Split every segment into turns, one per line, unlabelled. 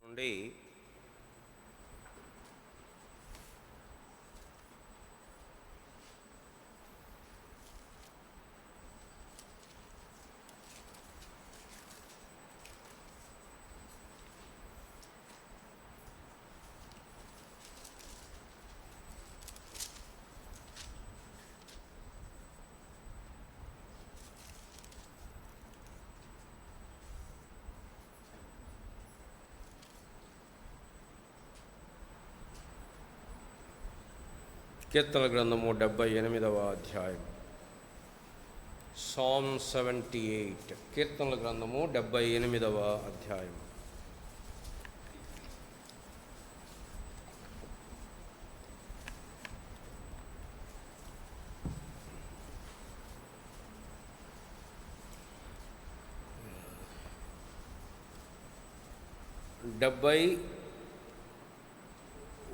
నుండి కీర్తన గ్రంథము 78వ అధ్యాయం. సామ్ 78. కీర్తనల గ్రంథము 78వ అధ్యాయం.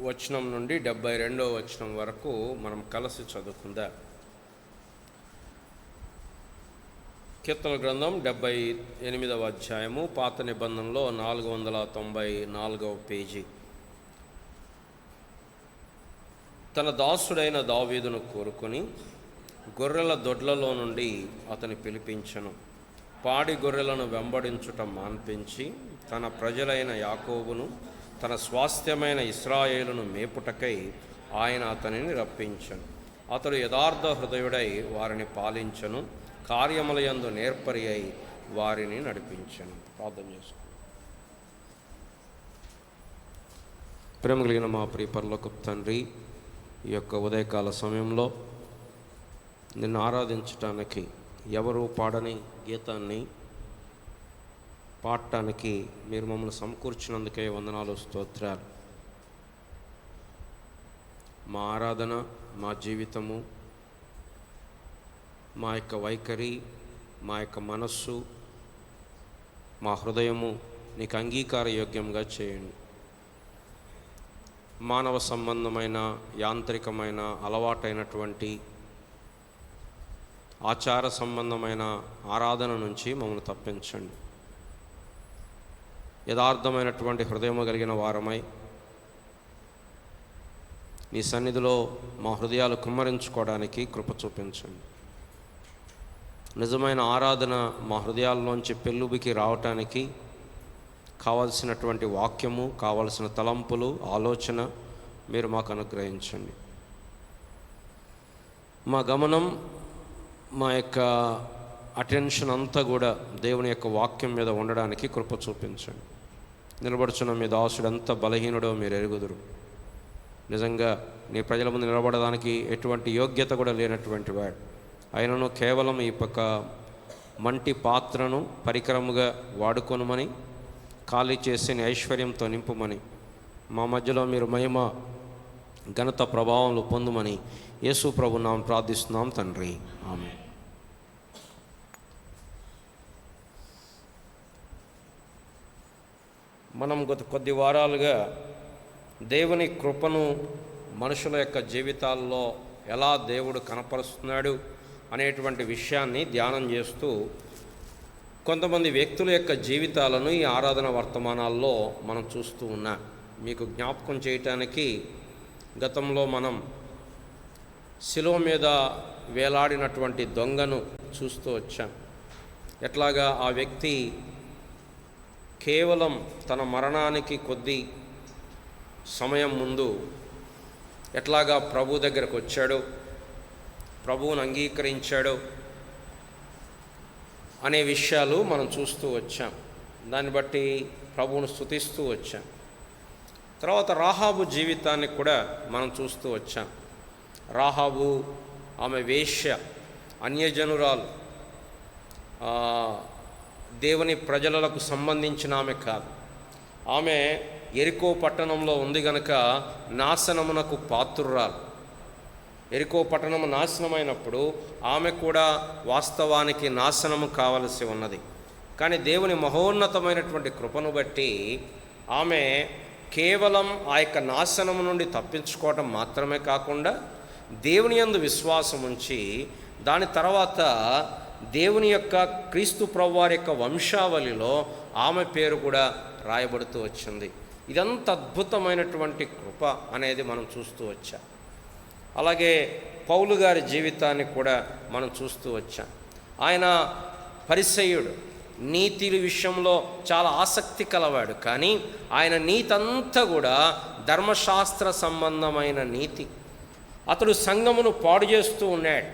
వచనం నుండి 72వ వచనం వరకు మనం కలిసి చదువుకుందాం. కీర్తన గ్రంథం 78వ అధ్యాయము, పాత నిబంధనలో 494వ పేజీ. తన దాసుడైన దావీదును కోరుకొని గొర్రెల దొడ్లలో నుండి అతని పిలిపించెను. పాడి గొర్రెలను వెంబడించుట మాన్పించి తన ప్రజలైన యాకోబును, తన స్వాస్థ్యమైన ఇశ్రాయేలును మేపుటకై ఆయన అతనిని రప్పించెను. అతడు యథార్థ హృదయుడై వారిని పాలించెను, కార్యములయందు నేర్పరి అయి వారిని నడిపించెను. ప్రార్థన చేసుకో. ప్రేమ కలిగిన మా ప్రియ పరలోకపు తండ్రి, ఈ యొక్క ఉదయకాల సమయంలో నిన్ను ఆరాధించటానికి ఎవరు పాడని గీతాన్ని పాడటానికి మీరు మమ్మల్ని సమకూర్చినందుకే వందనాలు, స్తోత్రాలు. మా ఆరాధన, మా జీవితము, మా యొక్క వైఖరి, మా యొక్క మనస్సు, మా హృదయము నీకు అంగీకార యోగ్యంగా చేయండి. మానవ సంబంధమైన, యాంత్రికమైన, అలవాటైనటువంటి ఆచార సంబంధమైన ఆరాధన నుంచి మమ్మల్ని తప్పించండి. యథార్థమైనటువంటి హృదయము కలిగిన వారమై నీ సన్నిధిలో మా హృదయాలు కుమ్మరించుకోవడానికి కృప చూపించండి. నిజమైన ఆరాధన మా హృదయాల్లోంచి పెళ్ళుబికి రావటానికి కావలసినటువంటి వాక్యము, కావలసిన తలంపులు, ఆలోచన మీరు మాకు అనుగ్రహించండి. మా గమనం, మా యొక్క అటెన్షన్ అంతా కూడా దేవుని యొక్క వాక్యం మీద ఉండడానికి కృప చూపించండి. నిలబడుచున్న మీ దాసుడు ఎంత బలహీనుడో మీరు ఎరుగుదురు. నిజంగా నీ ప్రజల ముందు నిలబడడానికి ఎటువంటి యోగ్యత కూడా లేనటువంటి వాడు. ఆయనను కేవలం ఈ పక్క మంటి పాత్రను పరికరముగా వాడుకొనుమని, ఖాళీ చేసి ఐశ్వర్యంతో నింపుమని, మా మధ్యలో మీరు మహిమ, ఘనత, ప్రభావంలో పొందుమని యేసు ప్రభు నామమున ప్రార్థిస్తున్నాం తండ్రి, ఆమేన్. మనం గత కొద్ది వారాలుగా దేవుని కృపను మనుషుల యొక్క జీవితాల్లో ఎలా దేవుడు కనపరుస్తున్నాడు అనేటువంటి విషయాన్ని ధ్యానం చేస్తూ కొంతమంది వ్యక్తుల యొక్క జీవితాలను ఈ ఆరాధన వర్తమానాల్లో మనం చూస్తూ ఉన్నాం. మీకు జ్ఞాపకం చేయటానికి గతంలో మనం శిలువ మీద వేలాడినటువంటి దొంగను చూస్తూ వచ్చాం. ఎట్లాగా ఆ వ్యక్తి కేవలం తన మరణానికి కొద్ది సమయం ముందు ఎట్లాగా ప్రభు దగ్గరకు వచ్చాడో, ప్రభువును అంగీకరించాడో అనే విషయాలు మనం చూస్తూ వచ్చాం. దాన్ని బట్టి ప్రభువును స్తుతిస్తూ వచ్చాం. తర్వాత రాహాబు జీవితాన్ని కూడా మనం చూస్తూ వచ్చాం. రాహాబు, ఆమె వేశ్య, అన్యజనురాలు, దేవుని ప్రజలకు సంబంధించిన ఆమె కాదు. ఆమె యెరికో పట్టణంలో ఉంది గనుక నాశనమునకు పాత్రురాలు. యెరికో పట్టణము నాశనమైనప్పుడు ఆమె కూడా వాస్తవానికి నాశనము కావలసి ఉన్నది. కానీ దేవుని మహోన్నతమైనటువంటి కృపను బట్టి ఆమె కేవలం ఆ యొక్క నాశనము నుండి తప్పించుకోవటం మాత్రమే కాకుండా దేవుని యందు విశ్వాసం ఉంచి దాని తర్వాత దేవుని యొక్క క్రీస్తు ప్రభువారి యొక్క వంశావళిలో ఆమె పేరు కూడా రాయబడుతూ వచ్చింది. ఇదంత అద్భుతమైనటువంటి కృప అనేది మనం చూస్తూ వచ్చాం. అలాగే పౌలు గారి జీవితాన్ని కూడా మనం చూస్తూ వచ్చాం. ఆయన పరిసయ్యుడు, నీతి విషయంలో చాలా ఆసక్తి కలవాడు. కానీ ఆయన నీతి అంతా కూడా ధర్మశాస్త్ర సంబంధమైన నీతి. అతడు సంఘమును పాడు చేస్తూ ఉన్నాడు.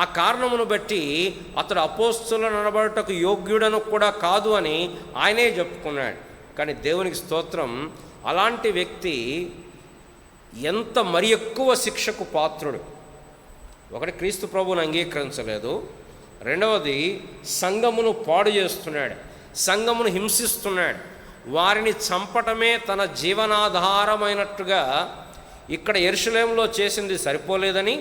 ఆ కారణమును బట్టి అతడు అపోస్తులను అనబడుటకు యోగ్యుడను కూడా కాదు అని ఆయనే చెప్పుకున్నాడు. కానీ దేవునికి స్తోత్రం, అలాంటి వ్యక్తి ఎంత మరి ఎక్కువ శిక్షకు పాత్రుడు. ఒకటి, క్రీస్తు ప్రభువును అంగీకరించలేదు. రెండవది, సంఘమును పాడు చేస్తున్నాడు, సంఘమును హింసిస్తున్నాడు. వారిని చంపటమే తన జీవనాధారమైనట్టుగా ఇక్కడ యెరూషలేములో చేసింది సరిపోలేదని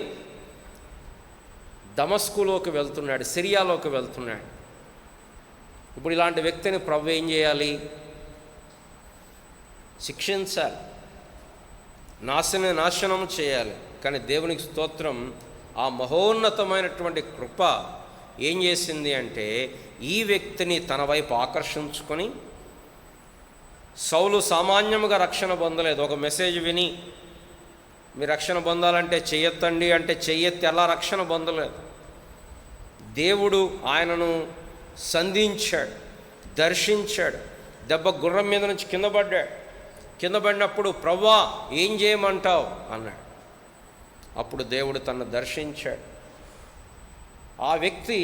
దమస్కులోకి వెళ్తున్నాడు, సిరియాలోకి వెళ్తున్నాడు. ఇప్పుడు ఇలాంటి వ్యక్తిని ప్రభు ఏం చేయాలి? శిక్షించాలి, నాశనం చేయాలి. కానీ దేవునికి స్తోత్రం, ఆ మహోన్నతమైనటువంటి కృప ఏం చేసింది అంటే ఈ వ్యక్తిని తన వైపు ఆకర్షించుకొని, సౌలు సామాన్యముగా రక్షణ పొందలేదు. ఒక మెసేజ్ విని మీ రక్షణ పొందాలంటే చెయ్యొద్దండి అంటే చెయ్యెత్తి అలా రక్షణ పొందలేదు. దేవుడు ఆయనను సంధించాడు, దర్శించాడు. దెబ్బ గుర్రం మీద నుంచి కింద పడ్డాడు. కింద పడినప్పుడు ప్రభువా ఏం చేయమంటావు అన్నాడు. అప్పుడు దేవుడు తనను దర్శించాడు. ఆ వ్యక్తి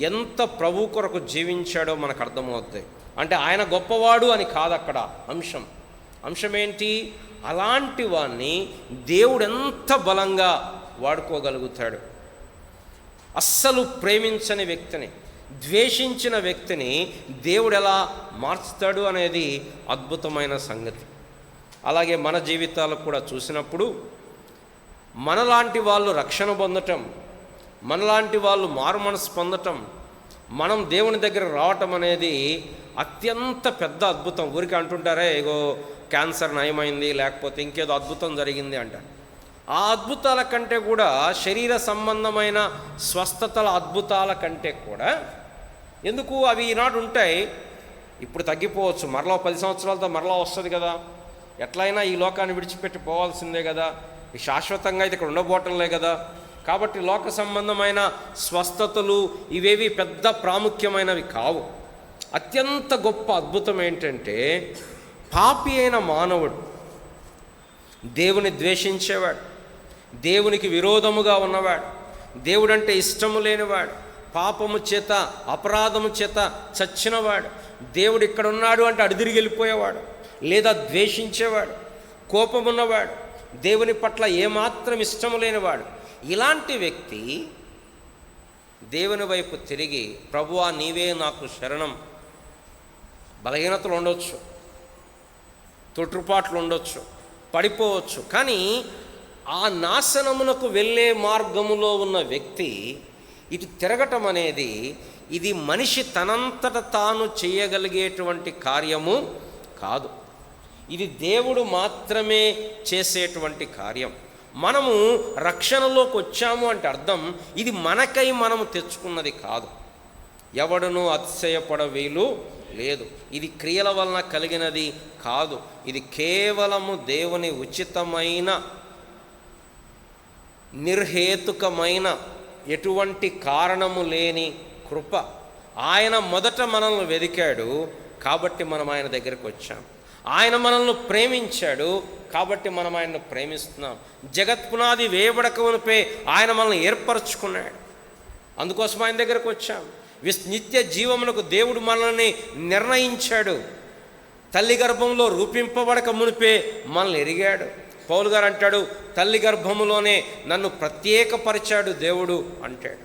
ఎంత ప్రభు కొరకు జీవించాడో మనకు అర్థమవుతుంది. అంటే ఆయన గొప్పవాడు అని కాదు అక్కడ అంశం ఏంటి? అలాంటి వాణ్ణి దేవుడు ఎంత బలంగా వాడుకోగలుగుతాడు. అస్సలు ప్రేమించని వ్యక్తిని, ద్వేషించిన వ్యక్తిని దేవుడు ఎలా మార్చుతాడు అనేది అద్భుతమైన సంగతి. అలాగే మన జీవితాలు కూడా చూసినప్పుడు మనలాంటి వాళ్ళు రక్షణ పొందటం, మనలాంటి వాళ్ళు మారు మనసు పొందటం, మనం దేవుని దగ్గర రావటం అనేది అత్యంత పెద్ద అద్భుతం. ఊరికి అంటుంటారే ఏగో క్యాన్సర్ నయమైంది, లేకపోతే ఇంకేదో అద్భుతం జరిగింది అంటారు. ఆ అద్భుతాల కంటే కూడా, శరీర సంబంధమైన స్వస్థతల అద్భుతాల కంటే కూడా, ఎందుకు అవి ఈనాడు ఉంటాయి, ఇప్పుడు తగ్గిపోవచ్చు, మరలా 10 సంవత్సరాలతో మరలా వస్తుంది కదా, ఎట్లయినా ఈ లోకాన్ని విడిచిపెట్టి పోవాల్సిందే కదా, ఈ శాశ్వతంగా అయితే ఇక్కడ ఉండబోవటంలే కదా. కాబట్టి లోక సంబంధమైన స్వస్థతలు ఇవేవి పెద్ద ప్రాముఖ్యమైనవి కావు. అత్యంత గొప్ప అద్భుతం ఏంటంటే, పాపి అయిన మానవుడు, దేవుని ద్వేషించేవాడు, దేవునికి విరోధముగా ఉన్నవాడు, దేవుడంటే ఇష్టము లేనివాడు, పాపము చేత అపరాధము చేత చచ్చినవాడు, దేవుడు ఇక్కడ ఉన్నాడు అంటే అడిదిరిగి వెళ్ళిపోయేవాడు, లేదా ద్వేషించేవాడు, కోపమున్నవాడు, దేవుని పట్ల ఏమాత్రం ఇష్టము లేనివాడు, ఇలాంటి వ్యక్తి దేవుని వైపు తిరిగి ప్రభువా నీవే నాకు శరణం, బలహీనతలు ఉండొచ్చు, తొట్టుపాట్లు ఉండొచ్చు, పడిపోవచ్చు, కానీ ఆ నాశనమునకు వెళ్ళే మార్గములో ఉన్న వ్యక్తి ఇటు తిరగటం అనేది ఇది మనిషి తనంతట తాను చేయగలిగేటువంటి కార్యము కాదు. ఇది దేవుడు మాత్రమే చేసేటువంటి కార్యం. మనము రక్షణలోకి వచ్చాము అంటే అర్థం ఇది మనకై మనము తెచ్చుకున్నది కాదు. ఎవడును అతిశయపడ వీలు లేదు. ఇది క్రియల వలన కలిగినది కాదు. ఇది కేవలము దేవుని ఉచితమైన, నిర్హేతుకమైన, ఎటువంటి కారణము లేని కృప. ఆయన మొదట మనల్ని వెదికాడు కాబట్టి మనం ఆయన దగ్గరికి వచ్చాం. ఆయన మనల్ని ప్రేమించాడు కాబట్టి మనం ఆయన్ని ప్రేమిస్తున్నాం. జగత్పునాది వేయబడక మునిపే ఆయన మనల్ని ఏర్పరచుకున్నాడు, అందుకోసం ఆయన దగ్గరకు వచ్చాం. నిత్య జీవమునకు దేవుడు మనల్ని నిర్ణయించాడు. తల్లి గర్భంలో రూపింపబడక మునిపే మనల్ని ఎరిగాడు. పౌలు గారు అంటాడు, తల్లి గర్భములోనే నన్ను ప్రత్యేకపరిచాడు దేవుడు అంటాడు.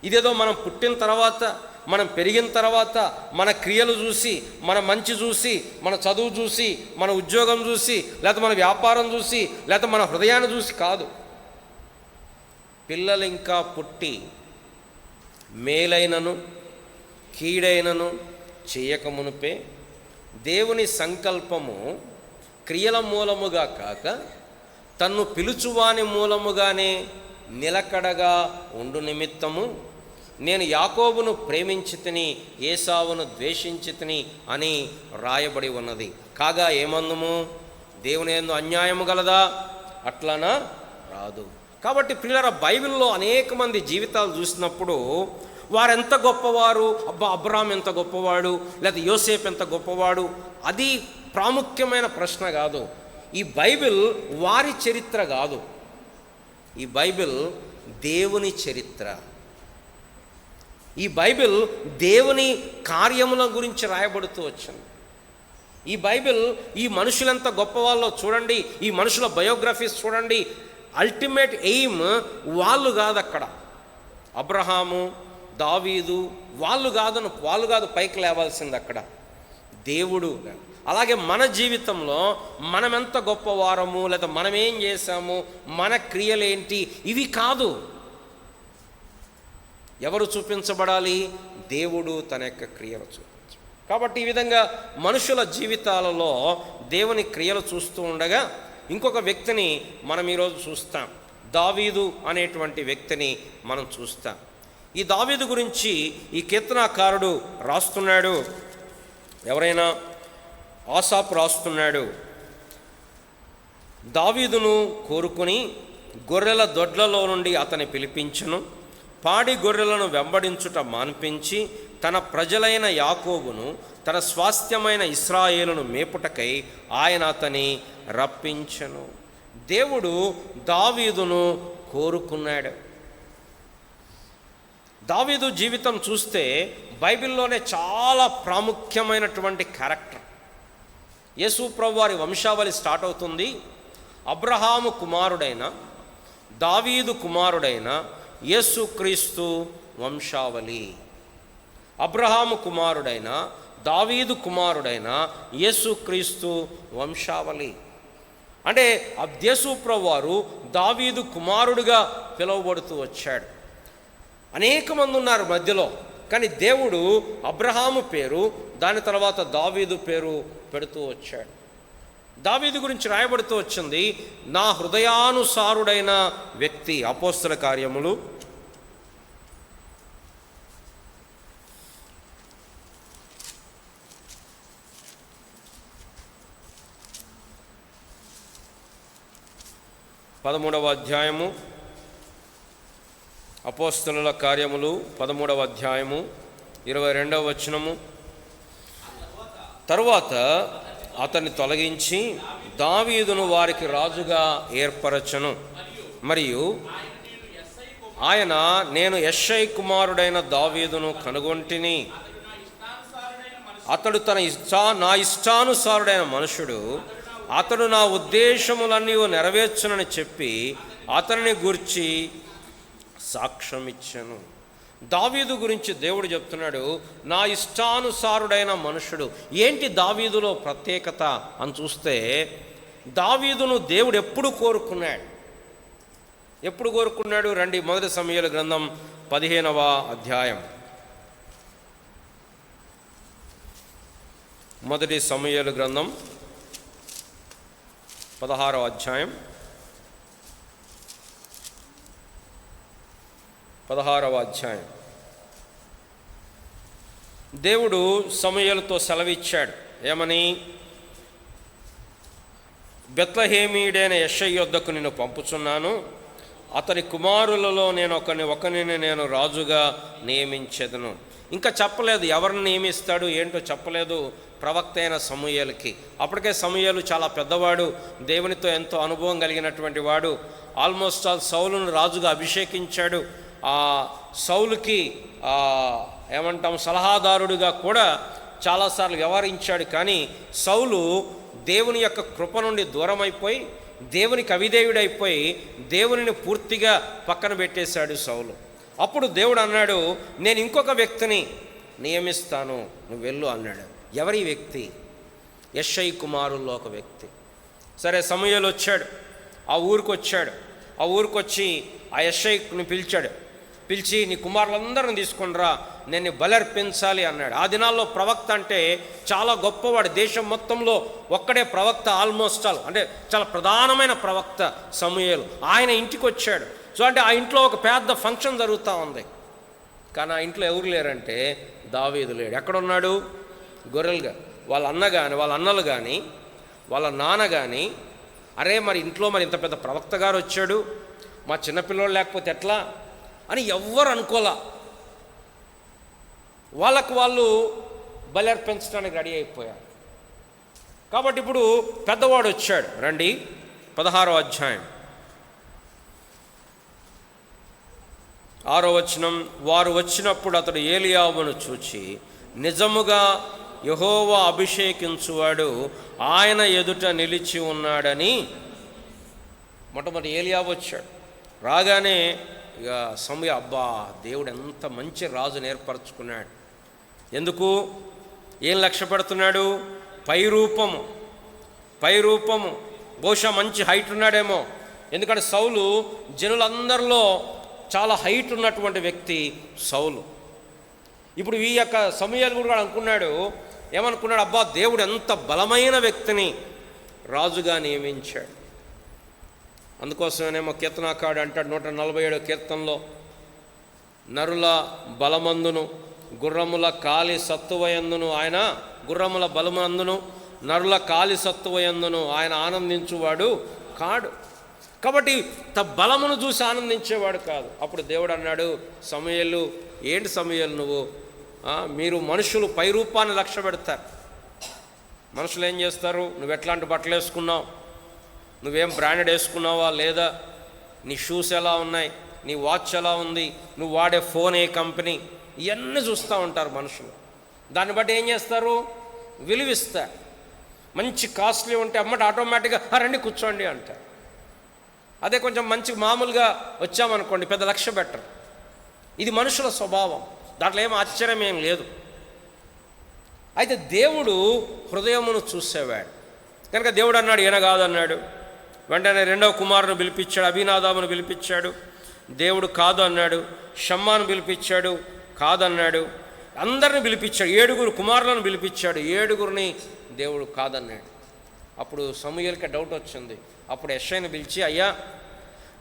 ఇదేదో మనం పుట్టిన తర్వాత, మనం పెరిగిన తర్వాత మన క్రియలు చూసి, మన మంచి చూసి, మన చదువు చూసి, మన ఉద్యోగం చూసి, లేకపోతే మన వ్యాపారం చూసి, లేకపోతే మన హృదయాన్ని చూసి కాదు. పిల్లలు ఇంకా పుట్టి మేలైనను కీడైనను చేయకమునుపే దేవుని సంకల్పము క్రియల మూలముగా కాక తన్ను పిలుచువాని మూలముగానే నిలకడగా ఉండు నిమిత్తము నేను యాకోబును ప్రేమించితిని, ఏసావును ద్వేషించితిని అని రాయబడి ఉన్నది. కాగా ఏమందుము? దేవుని యందు అన్యాయము గలదా? అట్లనా రాదు. కాబట్టి ప్రియులారా, బైబిల్లో అనేక మంది జీవితాలు చూసినప్పుడు వారెంత గొప్పవారు, అబ్రహాం ఎంత గొప్పవాడు, లేదా యోసేపు ఎంత గొప్పవాడు, అది ప్రాముఖ్యమైన ప్రశ్న కాదు. ఈ బైబిల్ వారి చరిత్ర కాదు, ఈ బైబిల్ దేవుని చరిత్ర. ఈ బైబిల్ దేవుని కార్యముల గురించి రాయబడుతూ వచ్చింది. ఈ బైబిల్ ఈ మనుషులెంత గొప్పవాళ్ళో చూడండి, ఈ మనుషుల బయోగ్రఫీస్ చూడండి. అల్టిమేట్ ఎయిమ్ వాళ్ళు కాదు, అక్కడ అబ్రహాము, దావీదు వాళ్ళు కాదు పైకి లేవాల్సింది, అక్కడ దేవుడు. అలాగే మన జీవితంలో మనమెంత గొప్పవారము, లేదా మనం ఏం చేశాము, మన క్రియలేంటి, ఇవి కాదు. ఎవరు చూపించబడాలి? దేవుడు తన యొక్క క్రియలు చూపించు. కాబట్టి ఈ విధంగా మనుషుల జీవితాలలో దేవుని క్రియలు చూస్తూ ఉండగా ఇంకొక వ్యక్తిని మనం ఈరోజు చూస్తాం. దావీదు అనేటువంటి వ్యక్తిని మనం చూస్తాం. ఈ దావీదు గురించి ఈ కీర్తనాకారుడు రాస్తున్నాడు. ఎవరైనా ఆసాపు రాస్తున్నాడు. దావీదును కోరుకుని గొర్రెల దొడ్లలో నుండి అతని పిలిపించును, పాడి గొర్రెలను వెంబడించుట మాన్పించి తన ప్రజలైన యాకోబును, తన స్వాస్థ్యమైన ఇశ్రాయేలును మేపుటకై ఆయన అతని రప్పించెను. దేవుడు దావీదును కోరుకున్నాడు. దావీదు జీవితం చూస్తే బైబిల్లోనే చాలా ప్రాముఖ్యమైనటువంటి క్యారెక్టర్. యేసు ప్రభు వారి వంశావళి స్టార్ట్ అవుతుంది. అబ్రహాము కుమారుడైన దావీదు కుమారుడైన యేసుక్రీస్తు వంశావళి. అబ్రహాము కుమారుడైన దావీదు కుమారుడైన యేసుక్రీస్తు వంశావళి. అంటే యేసు ప్రభు వారు దావీదు కుమారుడుగా పిలువబడుతూ వచ్చాడు. అనేక మంది ఉన్నారు మధ్యలో, కానీ దేవుడు అబ్రహాము పేరు, దాని తర్వాత దావీదు పేరు పెడుతూ వచ్చాడు. దావీదు గురించి రాయబడుతూ వచ్చింది, నా హృదయానుసారుడైన వ్యక్తి. అపోస్తల కార్యములు 13వ అధ్యాయము, అపోస్తలుల కార్యములు 13వ అధ్యాయము 22వ వచనము. తరువాత అతన్ని తొలగించి దావీదును వారికి రాజుగా ఏర్పరచను, మరియు ఆయన నేను యెష్షై కుమారుడైన దావీదును కనుగొంటిని, అతడు నా ఇష్టానుసారుడైన మనుషుడు, అతడు నా ఉద్దేశములన్నీ నెరవేర్చునని చెప్పి అతనిని గూర్చి సాక్ష్యం ఇచ్చాను. దావీదు గురించి దేవుడు చెప్తున్నాడు, నా ఇష్టానుసారుడైన మనుషుడు. ఏంటి దావీదులో ప్రత్యేకత అని చూస్తే, దావీదును దేవుడు ఎప్పుడు కోరుకున్నాడు? రండి, 1 సమూయేలు గ్రంథం 15వ అధ్యాయం. 1 సమూయేలు గ్రంథం 16వ అధ్యాయం 16వ అధ్యాయం. దేవుడు సమూయేలుతో సెలవిచ్చాడు, ఏమని? బెత్లెహేమీయుడైన యెష్షై యొద్దకు నిన్ను పంపుచున్నాను, అతని కుమారులలో నేను ఒకరిని నేను రాజుగా నియమించెదను. ఇంకా చెప్పలేదు ఎవరిని నియమిస్తాడు ఏంటో చెప్పలేదు ప్రవక్త అయిన సమూయేలుకి. అప్పటికే సమూయేలు చాలా పెద్దవాడు, దేవునితో ఎంతో అనుభవం కలిగినటువంటి వాడు. ఆల్మోస్ట్ ఆల్ సౌలును రాజుగా అభిషేకించాడు. ఆ సౌలుకి సలహాదారుడిగా కూడా చాలాసార్లు వ్యవహరించాడు. కానీ సౌలు దేవుని యొక్క కృప నుండి దూరమైపోయి, దేవునికి అవిధేయుడైపోయి దేవునిని పూర్తిగా పక్కన పెట్టేశాడు సౌలు. అప్పుడు దేవుడు అన్నాడు, నేను ఇంకొక వ్యక్తిని నియమిస్తాను, నువ్వు వెళ్ళు అన్నాడు. ఎవరి వ్యక్తి? యెష్షై కుమారుల్లో ఒక వ్యక్తి. సరే, సమూయేలు వచ్చాడు, ఆ ఊరికి వచ్చి ఆ యెష్షైని పిలిచి నీ కుమారులందరిని తీసుకునిరా, నేను బలర్పించాలి అన్నాడు. ఆ దినాల్లో ప్రవక్త అంటే చాలా గొప్పవాడు. దేశం మొత్తంలో ఒక్కడే ప్రవక్త, ఆల్మోస్ట్ ఆల్ అంటే చాలా ప్రధానమైన ప్రవక్త సమూయేలు. ఆయన ఇంటికి వచ్చాడు. సో అంటే ఆ ఇంట్లో ఒక పెద్ద ఫంక్షన్ జరుగుతూ ఉంది. కానీ ఆ ఇంట్లో ఎవరు లేరంటే దావీదు లేడు. ఎక్కడున్నాడు? గొర్రెలుగా. వాళ్ళ అన్న కానీ, వాళ్ళ అన్నలు కానీ, వాళ్ళ నాన్న కానీ, అరే మరి ఇంట్లో మరి ఇంత పెద్ద ప్రవక్త గారు వచ్చాడు, మా చిన్నపిల్లోడు లేకపోతే ఎట్లా అని ఎవ్వరు అనుకోలా. వాళ్ళకు వాళ్ళు బలి అర్పించడానికి రెడీ అయిపోయారు. కాబట్టి ఇప్పుడు పెద్దవాడు వచ్చాడు. రండి 16వ అధ్యాయం 6వ వచనం. వారు వచ్చినప్పుడు అతడు ఏలీయాబును చూచి, నిజముగా యెహోవా అభిషేకించువాడు ఆయన ఎదుట నిలిచి ఉన్నాడని. మొట్టమొదటి ఏలీయాబు వచ్చాడు. రాగానే ఇక సమయ అబ్బా దేవుడు ఎంత మంచి రాజును ఏర్పరచుకున్నాడు. ఎందుకు? ఏం లక్ష్య పెడుతున్నాడు? పై రూపము బహుశా మంచి హైట్ ఉన్నాడేమో. ఎందుకంటే సౌలు జనులందరిలో చాలా హైట్ ఉన్నటువంటి వ్యక్తి సౌలు. ఇప్పుడు ఈ యొక్క సమూయేలు కూడా అనుకున్నాడు, ఏమనుకున్నాడు? అబ్బా దేవుడు ఎంత బలమైన వ్యక్తిని రాజుగా నియమించాడు. అందుకోసమేమో కీర్తనాకారుడు అంటాడు 147వ కీర్తనలో, నరుల బలమందును గుర్రముల కాలి సత్తువయందును ఆయన, గుర్రముల బలమందును నరుల కాలి సత్తువయందును ఆయన ఆనందించువాడు కాడు. కాబట్టి బలమును చూసి ఆనందించేవాడు కాదు. అప్పుడు దేవుడు అన్నాడు, సమూయేలు, ఏంటి సమూయేలు నువ్వు, మీరు మనుషులు పై రూపాన్ని లక్ష్య పెడతారు. మనుషులు ఏం చేస్తారు? నువ్వు ఎట్లాంటి బట్టలు వేసుకున్నావు, నువ్వేం బ్రాండెడ్ వేసుకున్నావా లేదా, నీ షూస్ ఎలా ఉన్నాయి, నీ వాచ్ ఎలా ఉంది, నువ్వు వాడే ఫోన్ ఏ కంపెనీ, ఇవన్నీ చూస్తూ ఉంటారు మనుషులు. దాన్ని బట్టి ఏం చేస్తారు? విలువిస్తారు. మంచి కాస్ట్లీ ఉంటే అమ్మట ఆటోమేటిక్గా రండి కూర్చోండి అంటారు. అదే కొంచెం మంచి మామూలుగా వచ్చామనుకోండి పెద్ద లక్ష్య పెట్టరు. ఇది మనుషుల స్వభావం, దాంట్లో ఏం ఆశ్చర్యం ఏం లేదు. అయితే దేవుడు హృదయమును చూసేవాడు కనుక దేవుడు అన్నాడు, ఈయన కాదన్నాడు. వెంటనే 2వ కుమారుని పిలిపించాడు, అభినాదామును పిలిపించాడు. దేవుడు కాదు అన్నాడు. షమ్మాను పిలిపించాడు, కాదన్నాడు. అందరిని పిలిపించాడు, 7 కుమారులను పిలిపించాడు, 7 దేవుడు కాదన్నాడు. అప్పుడు సమూయేలుకి డౌట్ వచ్చింది. అప్పుడు యెషయాని పిలిచి, అయ్యా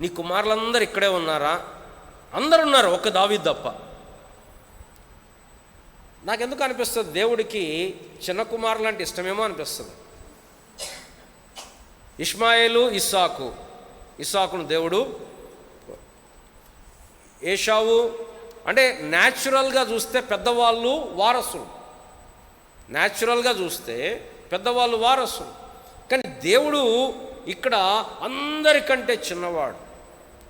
నీ కుమారులందరూ ఇక్కడే ఉన్నారా? అందరు ఉన్నారు, ఒక్క దావీదు తప్ప. నాకెందుకు అనిపిస్తుంది, దేవుడికి చిన్న కుమారులు అంటే ఇష్టమేమో అనిపిస్తుంది. ఇష్మాయేలు, ఇస్సాకును దేవుడు, ఏషావు అంటే న్యాచురల్గా చూస్తే పెద్దవాళ్ళు వారసులు, న్యాచురల్గా చూస్తే పెద్దవాళ్ళు వారసులు. కానీ దేవుడు ఇక్కడ అందరికంటే చిన్నవాడు.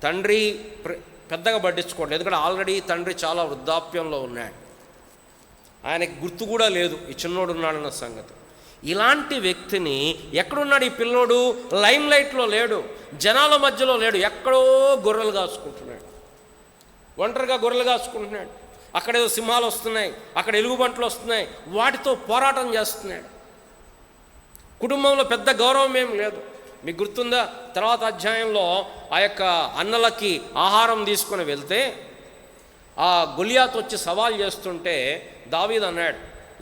తండ్రి పెద్దగా పట్టించుకోవట్లేదు, ఎందుకంటే ఆల్రెడీ తండ్రి చాలా వృద్ధాప్యంలో ఉన్నాడు. ఆయనకి గుర్తు కూడా లేదు ఈ చిన్నోడు ఉన్నాడన్న సంగతి. ఇలాంటి వ్యక్తిని ఎక్కడున్నాడు ఈ పిల్లోడు? లైమ్ లైట్లో లేడు, జనాల మధ్యలో లేడు, ఎక్కడో గొర్రెలు కాసుకుంటున్నాడు, ఒంటరిగా గొర్రెలు కాసుకుంటున్నాడు. అక్కడేదో సింహాలు వస్తున్నాయి, అక్కడ ఎలుగుబంట్లు వస్తున్నాయి, వాటితో పోరాటం చేస్తున్నాడు. కుటుంబంలో పెద్ద గౌరవం ఏం లేదు. మీకు గుర్తుందా, తర్వాత అధ్యాయంలో ఆ యొక్క అన్నలకి ఆహారం తీసుకొని వెళ్తే ఆ గొలియాతు వచ్చి సవాల్ చేస్తుంటే దావీదు అన్నాడు,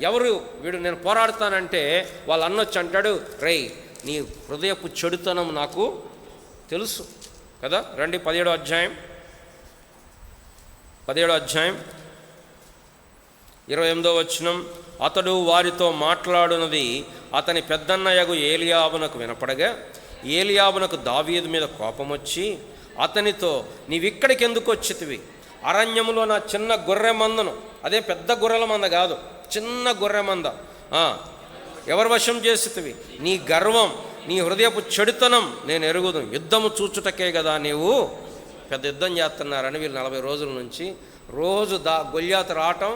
ఎవరు వీడు, నేను పోరాడతానంటే వాళ్ళ అన్న వచ్చి అంటాడు, రేయ్ నీ హృదయపు చెడుతనం నాకు తెలుసు కదా. రండి 17వ అధ్యాయం 28వ వచనం. అతడు వారితో మాట్లాడునది అతని పెద్దన్నయగు ఏలీయాబునకు వినపడగా, ఏలీయాబునకు దావీదు మీద కోపం వచ్చి అతనితో, నీవిక్కడికి ఎందుకు వచ్చితివి? అరణ్యములో నా చిన్న గొర్రె మందను, అదే పెద్ద గొర్రెల మంద కాదు, చిన్న గొర్రె మంద ఎవరి వశం చేసితివి? నీ గర్వం, నీ హృదయపు చెడుతనం నేను ఎరుగుదు. యుద్ధము చూచుటకే కదా నీవు పెద్ద యుద్ధం చేస్తున్నారని వీళ్ళు 40 రోజుల నుంచి రోజు గొల్యాతు రావటం,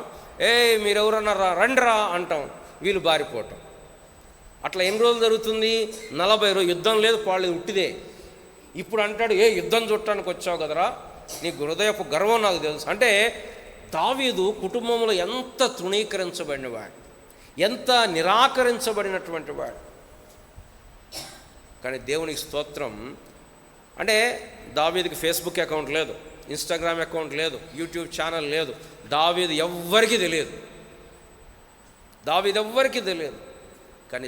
మీరెవరన్నా రండిరా అంటాం, వీళ్ళు బారిపోవటం. అట్లా ఎన్ని రోజులు జరుగుతుంది? 40 రోజులు. యుద్ధం లేదు, పాళ్ళు ఉట్టిదే. ఇప్పుడు అంటాడు, యుద్ధం చుట్టానికి వచ్చావు కదరా, నీ హృదయపు గర్వం నాకు తెలుసు. అంటే దావీదు కుటుంబంలో ఎంత తృణీకరించబడినవాడు, ఎంత నిరాకరించబడినటువంటి వాడు. కానీ దేవునికి స్తోత్రం. అంటే దావీదుకి ఫేస్బుక్ అకౌంట్ లేదు, ఇన్స్టాగ్రామ్ అకౌంట్ లేదు, యూట్యూబ్ ఛానల్ లేదు. దావీదు ఎవ్వరికీ తెలియదు, దావీదు ఎవ్వరికీ తెలియదు. కానీ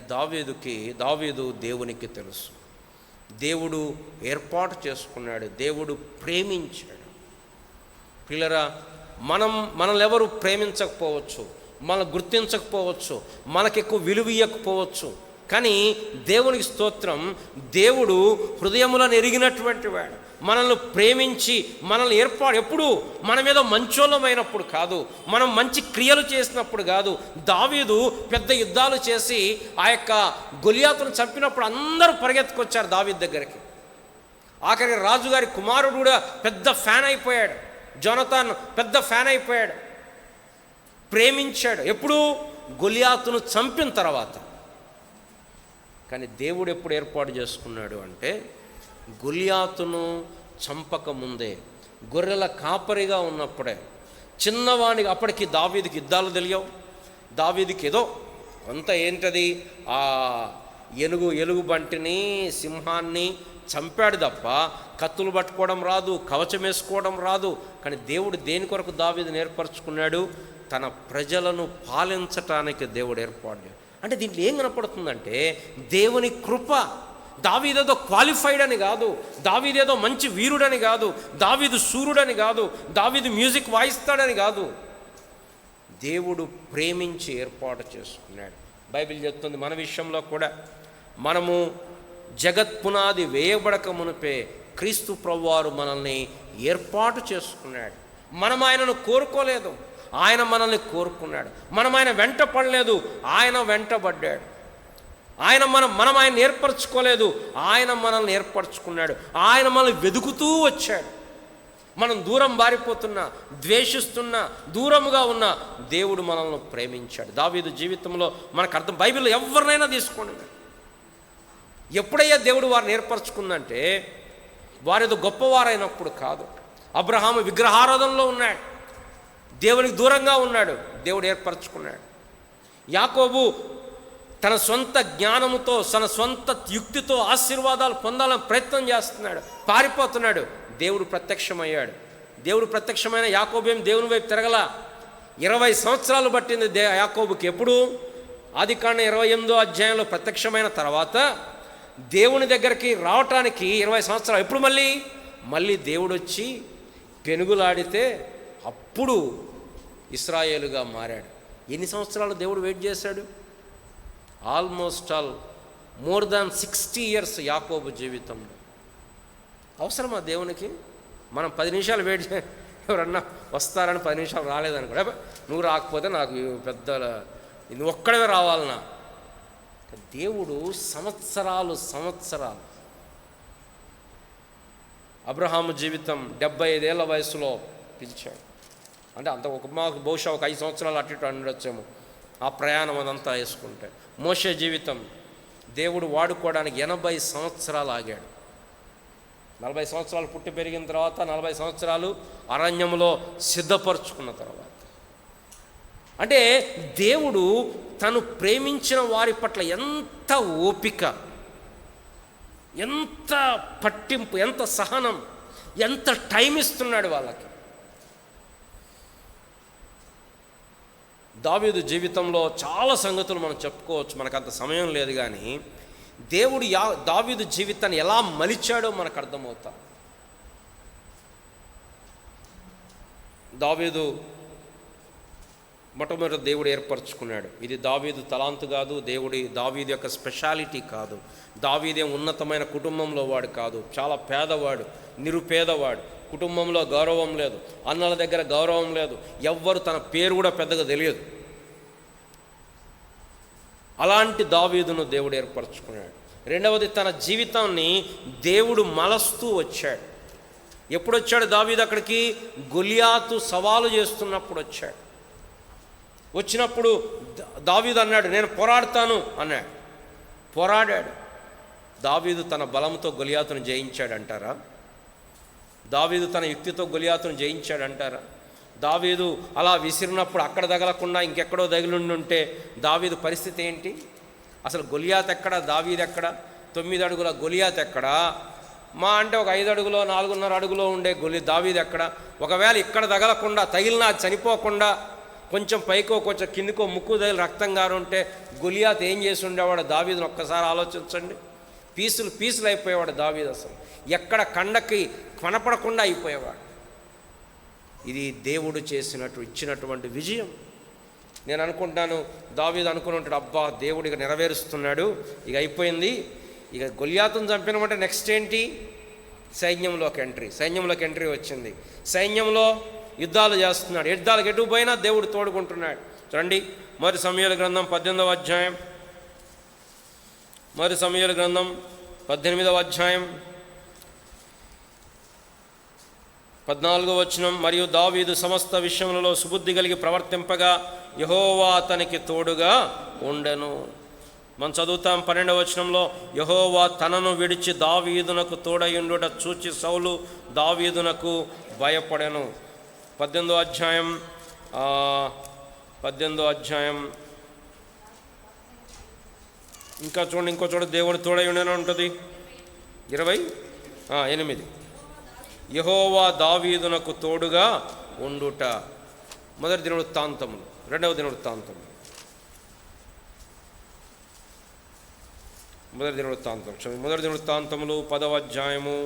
దావీదు దేవునికి తెలుసు. దేవుడు ఏర్పాటు చేసుకున్నాడు, దేవుడు ప్రేమించాడు. పిల్లరా, మనల్ని ఎవరు ప్రేమించకపోవచ్చు, మనం గుర్తించకపోవచ్చు, మనకెక్కువ విలువ ఇవ్వకపోవచ్చు, కానీ దేవునికి స్తోత్రం, దేవుడు హృదయములను ఎరిగినటువంటి వాడు. మనల్ని ప్రేమించి మనల్ని ఎప్పుడు మన మీద మంచోళమైనప్పుడు కాదు, మనం మంచి క్రియలు చేసినప్పుడు కాదు. దావీదు పెద్ద యుద్ధాలు చేసి ఆ యొక్క గొలియాతును చంపినప్పుడు అందరూ పరిగెత్తుకొచ్చారు దావీదు దగ్గరికి. ఆఖరికి రాజుగారి కుమారుడు కూడా పెద్ద ఫ్యాన్ అయిపోయాడు, జోనతాన్ పెద్ద ఫ్యాన్ అయిపోయాడు, ప్రేమించాడు. ఎప్పుడు? గొలియాతును చంపిన తర్వాత. కానీ దేవుడు ఎప్పుడు ఏర్పాటు చేసుకున్నాడు అంటే, గొలియాతును చంపక ముందే, గొర్రెల కాపరిగా ఉన్నప్పుడే, చిన్నవానికి, అప్పటికి దావీదుకి యుద్ధాలు తెలియవు. దావీదుకి ఏదో కొంత ఏంటది, ఆ ఎలుగు బంటిని, సింహాన్ని చంపాడు తప్ప కత్తులు పట్టుకోవడం రాదు, కవచం వేసుకోవడం రాదు. కానీ దేవుడు దేని కొరకు దావీదుని ఏర్పరచుకున్నాడు? తన ప్రజలను పాలించటానికి దేవుడు ఏర్పాటు. అంటే దీంట్లో ఏం కనపడుతుందంటే, దేవుని కృప. దావీదేదో క్వాలిఫైడ్ అని కాదు, దావీదేదో మంచి వీరుడని కాదు, దావీదు సూర్యుడని కాదు, దావీదు మ్యూజిక్ వాయిస్తాడని కాదు, దేవుడు ప్రేమించి ఏర్పాటు చేసుకున్నాడు. బైబిల్ చెప్తుంది మన విషయంలో కూడా, మనము జగత్ పునాది వేయబడక మునిపే క్రీస్తు ప్రభువారు మనల్ని ఏర్పాటు చేసుకున్నాడు. మనం ఆయనను కోరుకోలేదు, ఆయన మనల్ని కోరుకున్నాడు. మనం ఆయన వెంట పడలేదు, ఆయన వెంటబడ్డాడు. మనం ఆయన ఏర్పరచుకోలేదు, ఆయన మనల్ని ఏర్పరచుకున్నాడు. ఆయన మనల్ని వెతుకుతూ వచ్చాడు. మనం దూరం బారిపోతున్నా, ద్వేషిస్తున్నా, దూరముగా ఉన్నా దేవుడు మనల్ని ప్రేమించాడు. దావీదు జీవితంలో మనకు అర్థం. బైబిల్లో ఎవరినైనా తీసుకోండి, ఎప్పుడయ్యా దేవుడు వారిని ఏర్పరచుకుందంటే, వారేదో గొప్పవారైనప్పుడు కాదు. అబ్రహాము విగ్రహారాధనలో ఉన్నాడు, దేవునికి దూరంగా ఉన్నాడు, దేవుడు ఏర్పరచుకున్నాడు. యాకోబు తన సొంత జ్ఞానముతో, తన సొంత యుక్తితో ఆశీర్వాదాలు పొందాలని ప్రయత్నం చేస్తున్నాడు, పారిపోతున్నాడు. దేవుడు ప్రత్యక్షమయ్యాడు. దేవుడు ప్రత్యక్షమైన యాకోబేం దేవుని వైపు తిరగల. 20 సంవత్సరాలు పట్టింది యాకోబుకి. ఎప్పుడు? ఆదికాండం 28వ అధ్యాయంలో ప్రత్యక్షమైన తర్వాత దేవుని దగ్గరికి రావటానికి 20 సంవత్సరాలు. ఎప్పుడు? మళ్ళీ దేవుడు వచ్చి పెనుగులాడితే అప్పుడు ఇశ్రాయేలుగా మారాడు. ఎన్ని సంవత్సరాలు దేవుడు వెయిట్ చేశాడు? ఆల్మోస్ట్ మోర్ దాన్ 60 years యాకోబు జీవితంలో. అవసరమా దేవునికి? మనం 10 నిమిషాలు వెయిట్ ఎవరన్నా వస్తారని 10 నిమిషాలు రాలేదని కూడా, నువ్వు రాకపోతే నాకు పెద్ద, నువ్వు ఒక్కడవే రావాలన్నా. దేవుడు సంవత్సరాలు అబ్రహాము జీవితం 75 ఏళ్ల వయసులో పిలిచాడు. అంటే అంత మాకు బహుశా ఒక 5 సంవత్సరాలు అటు ఇటు ఉండొచ్చేమో ఆ ప్రయాణం అదంతా వేసుకుంటే. మోషే జీవితం దేవుడు వాడుకోవడానికి 80 సంవత్సరాలు ఆగాడు. 40 సంవత్సరాలు పుట్టి పెరిగిన తర్వాత 40 సంవత్సరాలు అరణ్యంలో సిద్ధపరుచుకున్న తర్వాత. అంటే దేవుడు తను ప్రేమించిన వారి పట్ల ఎంత ఓపిక, ఎంత పట్టింపు, ఎంత సహనం, ఎంత టైం ఇస్తున్నాడు వాళ్ళకి. దావీదు జీవితంలో చాలా సంగతులు మనం చెప్పుకోవచ్చు, మనకంత సమయం లేదు. కానీ దేవుడు దావీదు జీవితాన్ని ఎలా మలిచాడో మనకు అర్థమవుతా. దావీదు మొట్టమొదటి దేవుడు ఏర్పరచుకున్నాడు. ఇది దావీదు తలాంతు కాదు, దావీదు యొక్క స్పెషాలిటీ కాదు. దావీదేం ఉన్నతమైన కుటుంబంలో వాడు కాదు, చాలా పేదవాడు, నిరుపేదవాడు. కుటుంబంలో గౌరవం లేదు, అన్నల దగ్గర గౌరవం లేదు, ఎవ్వరు తన పేరు కూడా పెద్దగా తెలియదు. అలాంటి దావీదును దేవుడు ఏర్పరచుకున్నాడు. రెండవది, తన జీవితాన్ని దేవుడు మలస్తూ వచ్చాడు. ఎప్పుడు వచ్చాడు దావీదు అక్కడికి? గొలియాతు సవాలు చేస్తున్నప్పుడు వచ్చాడు. వచ్చినప్పుడు దావీదు అన్నాడు, నేను పోరాడతాను అన్నాడు. పోరాడాడు. దావీదు తన బలంతో గొలియాతును జయించాడంటారా? దావీదు తన యుక్తితో గొలియాతును జయించాడంటారా? దావీదు అలా విసిరినప్పుడు అక్కడ తగలకుండా ఇంకెక్కడో తగిలిండుంటే దావీదు పరిస్థితి ఏంటి? అసలు గొలియాత్ ఎక్కడ, దావీదు ఎక్కడ? 9 అడుగుల గొలియాత్ ఎక్కడ? మా అంటే ఒక 5 అడుగులో 4.5 అడుగులో ఉండే దావీదు ఎక్కడ? ఒకవేళ ఇక్కడ తగలకుండా, తగిలినా చనిపోకుండా కొంచెం పైకో కొంచెం కిందికో ముక్కు తగిలి రక్తం గారుంటే గొలియాత్ ఏం చేసి ఉండేవాడు? దావీదును ఒక్కసారి ఆలోచించండి. పీసులు అయిపోయేవాడు దావీదు. అసలు ఎక్కడ కండకి కనపడకుండా అయిపోయేవాడు. ఇది దేవుడు ఇచ్చినటువంటి విజయం. నేను అనుకుంటాను, దావీదు అనుకుని ఉంటాడు, అబ్బా దేవుడు ఇక నెరవేరుస్తున్నాడు, ఇక అయిపోయింది, ఇక గొల్యాతును చంపినమంటే నెక్స్ట్ ఏంటి? సైన్యంలోకి ఎంట్రీ వచ్చింది. సైన్యంలో యుద్ధాలు చేస్తున్నాడు. యుద్ధాలకు ఎటు పోయినా దేవుడు తోడుకుంటున్నాడు. చూడండి, మొదటి సమూయేలు గ్రంథం 18వ అధ్యాయం, మొదటి సమూయేలు గ్రంథం 18వ అధ్యాయం 14వ వచనం. మరియు దావీదు సమస్త విషయములలో సుబుద్ధి కలిగి ప్రవర్తింపగా యెహోవా అతనికి తోడుగా ఉండెను. మనం చదువుతాం 12వ వచనంలో, యెహోవా తనను విడిచి దావీదునకు తోడయుండుట చూచి సౌలు దావీదునకు భయపడెను. 18వ అధ్యాయం ఇంకా చూడండి, ఇంకో చోట దేవుడు తోడయుండెను ఉంటుంది. 28, యెహోవా దావీదునకు తోడుగా ఉండుట. మొదటి దినవృత్తాంతములు, రెండవ దినవృత్తాంతములు, మొదటి దినవృత్తాంతములు 10వ అధ్యాయము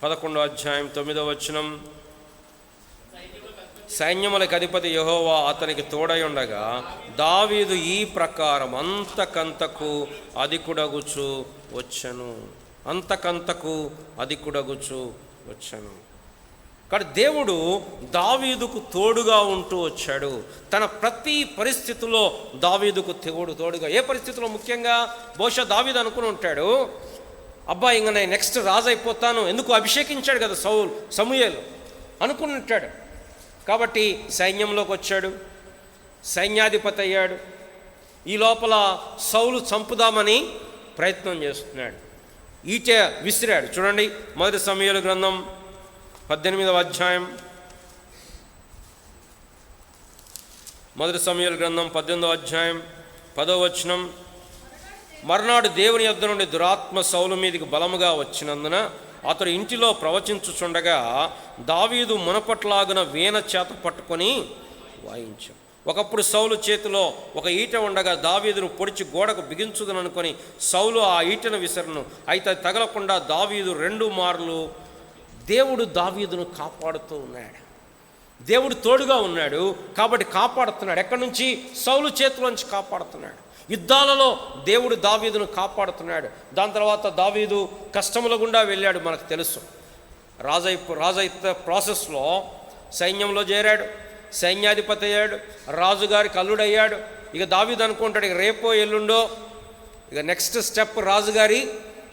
11వ అధ్యాయం 9వ వచనం. సైన్యములకు అధిపతి యెహోవా అతనికి తోడయుండగా దావీదు ఈ ప్రకారం అంతకంతకు అధికుడగుచు వచ్చెను. కానీ దేవుడు దావీదుకు తోడుగా ఉంటూ వచ్చాడు. తన ప్రతి పరిస్థితిలో దావీదుకు తోడుగా. ఏ పరిస్థితిలో? ముఖ్యంగా బహుశా దావీదు అనుకుని ఉంటాడు, అబ్బా ఇంక నేను నెక్స్ట్ రాజు అయిపోతాను, ఎందుకు అభిషేకించాడు కదా సమూయేలు అనుకుని ఉంటాడు. కాబట్టి సైన్యంలోకి వచ్చాడు, సైన్యాధిపతి అయ్యాడు. ఈ లోపల సౌలు చంపుదామని ప్రయత్నం చేస్తున్నాడు, ఈట విసిరాడు. చూడండి, మొదటి సమూయేలు గ్రంథం 18వ అధ్యాయం, మొదటి సమూయేలు గ్రంథం 18వ అధ్యాయం 10వ వచనం. మర్నాడు దేవుని యొద్ద నుండి దురాత్మ సౌలు మీదికి బలముగా వచ్చినందున అతడు ఇంటిలో ప్రవచించుచుండగా దావీదు మునపట్లాగున వీణ చేత పట్టుకొని వాయించాడు. ఒకప్పుడు సౌలు చేతిలో ఒక ఈట ఉండగా దావీదును పొడిచి గోడకు బిగించుదననుకొని సౌలు ఆ ఈటను విసరను. అయితే తగలకుండా దావీదు 2 మార్లు. దేవుడు దావీదును కాపాడుతూ ఉన్నాడు. దేవుడు తోడుగా ఉన్నాడు కాబట్టి కాపాడుతున్నాడు. ఎక్కడి నుంచి? సౌలు చేతిలోంచి కాపాడుతున్నాడు. యుద్ధాలలో దేవుడు దావీదును కాపాడుతున్నాడు. దాని తర్వాత దావీదు కష్టముల గుండా వెళ్ళాడు, మనకు తెలుసు. రాజైతే ప్రాసెస్లో సైన్యంలో చేరాడు, సైన్యాధిపతి అయ్యాడు, రాజుగారికి అల్లుడయ్యాడు. ఇక దావీదు అనుకుంటాడు, ఇక రేపో ఎల్లుండో ఇక నెక్స్ట్ స్టెప్ రాజుగారి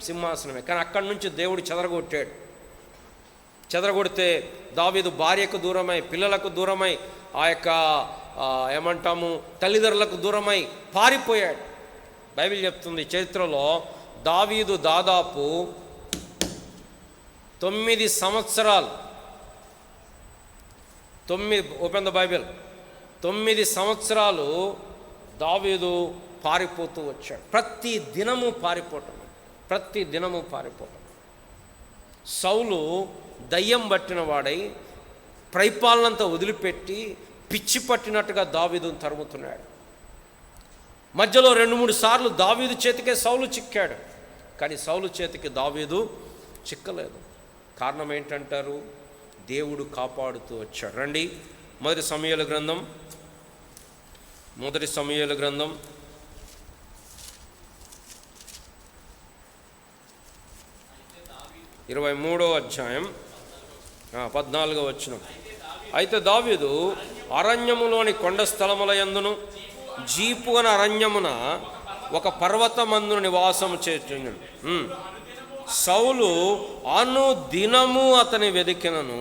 సింహాసనమే. కానీ అక్కడి నుంచి దేవుడు చెదరగొడితే దావీదు భార్యకు దూరమై, పిల్లలకు దూరమై, ఆ యొక్క తల్లిదండ్రులకు దూరమై పారిపోయాడు. బైబిల్ చెప్తుంది, చరిత్రలో దావీదు దాదాపు 9 సంవత్సరాలు, ఓపెన్ ద బైబిల్, 9 సంవత్సరాలు దావీదు పారిపోతూ వచ్చాడు. ప్రతి దినము పారిపోవటం. సౌలు దయ్యం పట్టిన వాడై పరిపాలనంతా వదిలిపెట్టి పిచ్చి పట్టినట్టుగా దావీదును తరుముతున్నాడు. మధ్యలో 2-3 సార్లు దావీదు చేతికే సౌలు చిక్కాడు, కానీ సౌలు చేతికి దావీదు చిక్కలేదు. కారణం ఏంటంటారు? దేవుడు కాపాడుతూ వచ్చాడు. రండి, మొదటి సమూయేలు గ్రంథం 23వ అధ్యాయం 14వ వచనం. అయితే దావీదు అరణ్యములోని కొండ స్థలముల యందును జీపుగన అరణ్యమున ఒక పర్వతమందును నివాసము చేయుచుండెను. సౌలు అనుదినము అతని వెదికినను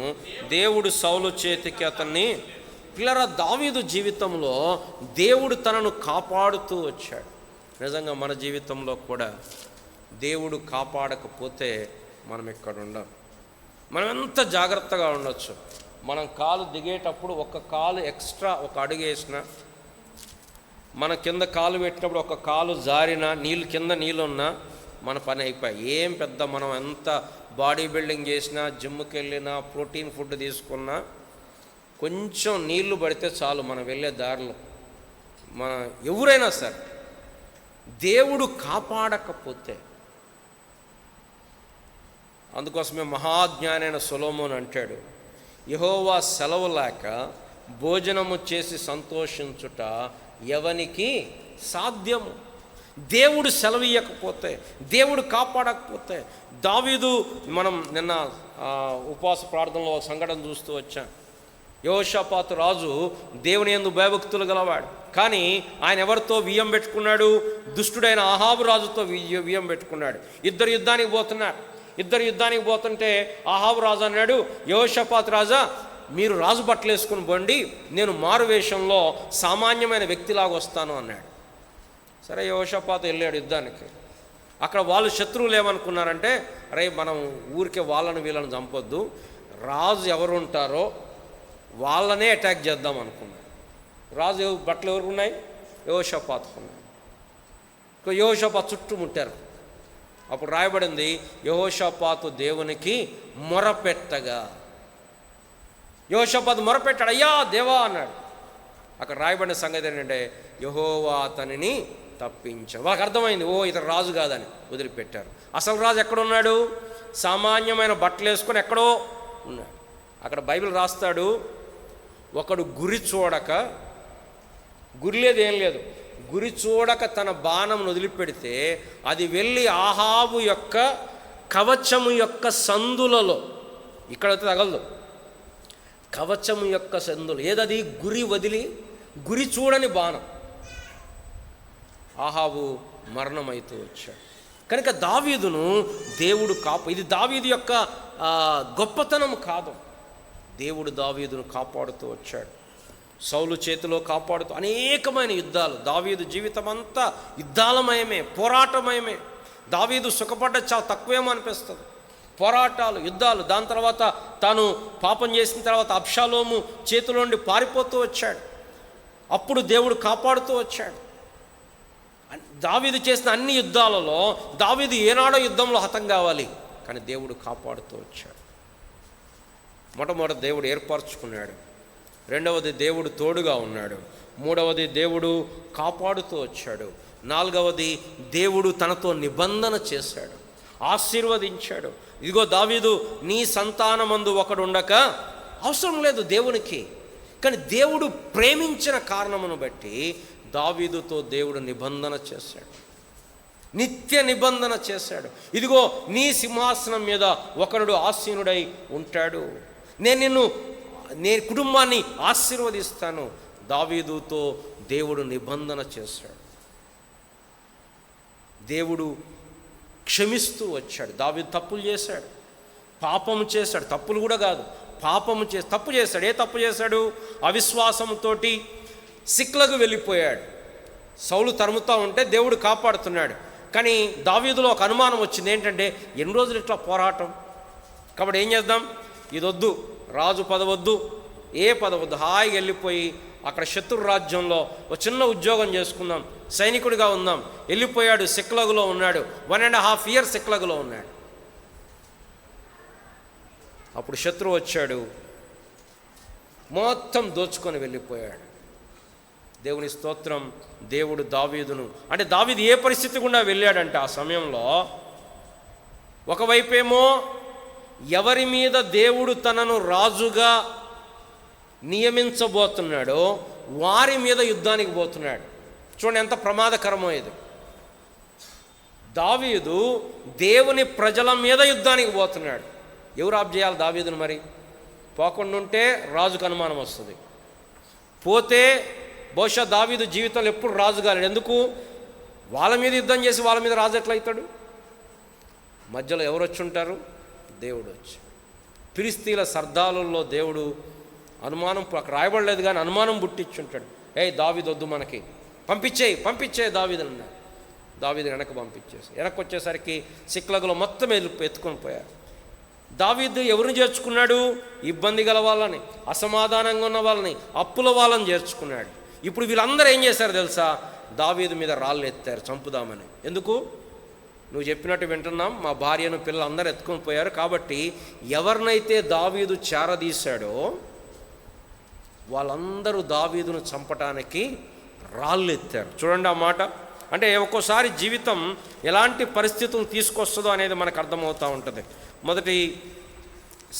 దేవుడు సౌలు చేతికి అతన్ని. పిల్లరా, దావీదు జీవితంలో దేవుడు తనను కాపాడుతూ వచ్చాడు. నిజంగా మన జీవితంలో కూడా దేవుడు కాపాడకపోతే మనం ఎక్కడ ఉండం. మనం ఎంత జాగ్రత్తగా ఉండొచ్చు. మనం కాలు దిగేటప్పుడు ఒక కాలు ఎక్స్ట్రా, ఒక అడుగు వేసినా, మన కింద కాలు పెట్టినప్పుడు ఒక కాలు జారినా, కింద నీళ్ళున్నా మన పని అయిపోయి. ఏం పెద్ద మనం ఎంత బాడీ బిల్డింగ్ చేసినా, జిమ్కి వెళ్ళినా, ప్రోటీన్ ఫుడ్ తీసుకున్నా, కొంచెం నీళ్లు పడితే చాలు మనం వెళ్ళే దారిలో. ఎవరైనా సరే దేవుడు కాపాడకపోతే, అందుకోసమే మహాజ్ఞానైన సొలొమోను అంటాడు, యెహోవా సెలవు లేక భోజనము చేసి సంతోషించుట ఎవనికి సాధ్యము? దేవుడు సెలవియ్యకపోతే, దేవుడు కాపాడకపోతే. దావీదు, మనం నిన్న ఉపవాస ప్రార్థనలో ఒక సంఘటన చూస్తూ వచ్చాం. యెహోషాపాతు రాజు దేవుని యందు భయభక్తులు గలవాడు, కానీ ఆయన ఎవరితో వియ్యం పెట్టుకున్నాడు? దుష్టుడైన అహాబు రాజుతో వియ్యం పెట్టుకున్నాడు. ఇద్దరు యుద్ధానికి పోతుంటే అహాబు రాజు అన్నాడు, యెహోషాపాతు రాజా, మీరు రాజు బట్టలు వేసుకుని పోండి, నేను మారు వేషంలో సామాన్యమైన వ్యక్తిలాగా వస్తాను అన్నాడు. సరే, యెహోషాపాతు వెళ్ళాడు యుద్ధానికి. అక్కడ వాళ్ళు శత్రువులు ఏమనుకున్నారంటే, అరే మనం ఊరికే వాళ్ళని వీళ్ళని చంపొద్దు, రాజు ఎవరు ఉంటారో వాళ్ళనే అటాక్ చేద్దాం అనుకున్నాడు. రాజు బట్టలు ఎవరికి ఉన్నాయి? యెహోషాపాతుకు ఉన్నాయి. యెహోషాపాతు చుట్టుముట్టారు. అప్పుడు రాయబడింది, యెహోషాపాతు దేవునికి మొరపెట్టగా. యెహోషాపాతు మొరపెట్టాడు, అయ్యా దేవా అన్నాడు. అక్కడ రాయబడిన సంగతి ఏంటంటే, యెహోవా అతనిని తప్పించాడు. వాళ్ళకి అర్థమైంది, ఓ ఇతను రాజు కాదని వదిలిపెట్టారు. అసలు రాజు ఎక్కడున్నాడు? సామాన్యమైన బట్టలు వేసుకొని ఎక్కడో ఉన్నాడు. అక్కడ బైబిల్ రాస్తాడు, ఒకడు గురి చూడక, గురి లేదు ఏం లేదు, గురి చూడక తన బాణం వదిలిపెడితే అది వెళ్ళి ఆహాబు యొక్క కవచము యొక్క సందులలో, ఇక్కడైతే తగలదు, కవచము యొక్క సందులు. ఏదది? గురి వదిలి, గురి చూడని బాణం. ఆహాబు మరణమైతూ వచ్చాడు. కనుక దావీదును దేవుడు ఇది దావీదు యొక్క గొప్పతనం కాదు. దేవుడు దావీదును కాపాడుతూ వచ్చాడు. సౌలు చేతిలో కాపాడుతూ అనేకమైన యుద్ధాలు. దావీదు జీవితం అంతా యుద్ధాలమయమే, పోరాటమయమే. దావీదు సుఖపడ్డ చాలా తక్కువేమో అనిపిస్తుంది. పోరాటాలు, యుద్ధాలు. దాని తర్వాత తాను పాపం చేసిన తర్వాత అబ్షాలోము చేతిలో నుండి పారిపోతూ వచ్చాడు. అప్పుడు దేవుడు కాపాడుతూ వచ్చాడు. దావీదు చేసిన అన్ని యుద్ధాలలో దావీదు ఏనాడో యుద్ధంలో హతం కావాలి, కానీ దేవుడు కాపాడుతూ వచ్చాడు. మొట్టమొదటి దేవుడు ఏర్పరచుకున్నాడు. రెండవది దేవుడు తోడుగా ఉన్నాడు. మూడవది దేవుడు కాపాడుతూ వచ్చాడు. నాలుగవది దేవుడు తనతో నిబంధన చేశాడు, ఆశీర్వదించాడు. ఇదిగో దావీదు, నీ సంతానమందు ఒకడు ఉండక అవసరం లేదు దేవునికి, కానీ దేవుడు ప్రేమించిన కారణమును బట్టి దావీదుతో దేవుడు నిబంధన చేశాడు, నిత్య నిబంధన చేశాడు. ఇదిగో నీ సింహాసనం మీద ఒకడు ఆసీనుడై ఉంటాడు, నేను కుటుంబాన్ని ఆశీర్వదిస్తాను. దావీదుతో దేవుడు నిబంధన చేశాడు. దేవుడు క్షమిస్తూ వచ్చాడు. దావీదు తప్పులు చేశాడు, పాపము చేశాడు. తప్పులు కూడా కాదు, తప్పు చేశాడు. ఏ తప్పు చేశాడు? అవిశ్వాసంతో సిక్లకు వెళ్ళిపోయాడు. సౌలు తరుముతూ ఉంటే దేవుడు కాపాడుతున్నాడు, కానీ దావీదులో ఒక అనుమానం వచ్చింది. ఏంటంటే, ఎన్ని రోజులు ఇట్లా పోరాటం, కాబట్టి ఏం చేద్దాం, ఇదొద్దు, రాజు పదవద్దు, ఏ పదవద్దు, హాయిగా వెళ్ళిపోయి అక్కడ శత్రు రాజ్యంలో ఒక చిన్న ఉద్యోగం చేసుకుందాం, సైనికుడిగా ఉందాం. వెళ్ళిపోయాడు, సిక్లగులో ఉన్నాడు. 1.5 years సిక్లగులో ఉన్నాడు. అప్పుడు శత్రువు వచ్చాడు, మొత్తం దోచుకొని వెళ్ళిపోయాడు. దేవుని స్తోత్రం. దేవుడు దావీదును, అంటే దావీదు ఏ పరిస్థితి గుండా వెళ్ళాడంటే ఆ సమయంలో, ఒకవైపేమో ఎవరి మీద దేవుడు తనను రాజుగా నియమించబోతున్నాడో వారి మీద యుద్ధానికి పోతున్నాడు. చూడండి ఎంత ప్రమాదకరమో ఇది. దావీదు దేవుని ప్రజల మీద యుద్ధానికి పోతున్నాడు. ఎవరు ఆప్ చేయాలి దావీదును? మరి పోకుండా ఉంటే రాజుకు అనుమానం వస్తుంది, పోతే బహుశా దావీదు జీవితంలో ఎప్పుడు రాజు కాలేడు. ఎందుకు? వాళ్ళ మీద యుద్ధం చేసి వాళ్ళ మీద రాజు ఎట్లయితాడు? మధ్యలో ఎవరు వచ్చి ఉంటారు? దేవుడు వచ్చి. ఫిలిస్తీన్ల సర్దారుల్లో దేవుడు అనుమానం, అక్కడ రాయబడలేదు కానీ అనుమానం పుట్టించుంటాడు. దావీదు వద్దు, మనకి పంపించే దావీదుని అన్నాడు. దావీదు వెనక్కి వచ్చేసరికి సిక్లగులో మొత్తం ఎత్తుకొని పోయారు. దావీదు ఎవరిని చేర్చుకున్నాడు? ఇబ్బంది గల వాళ్ళని, అసమాధానంగా ఉన్న వాళ్ళని, అప్పుల వాళ్ళని చేర్చుకున్నాడు. ఇప్పుడు వీళ్ళందరూ ఏం చేశారు తెలుసా? దావీదు మీద రాళ్ళు ఎత్తారు చంపుదామని. ఎందుకు? నువ్వు చెప్పినట్టు వింటున్నాం, మా భార్యను పిల్లలు అందరూ ఎత్తుకొని పోయారు, కాబట్టి ఎవరినైతే దావీదు చేరదీశాడో వాళ్ళందరూ దావీదును చంపటానికి రాళ్ళు ఎత్తారు. చూడండి ఆ మాట, అంటే ఒక్కోసారి జీవితం ఎలాంటి పరిస్థితులను తీసుకొస్తుందో అనేది మనకు అర్థమవుతూ ఉంటుంది. మొదటి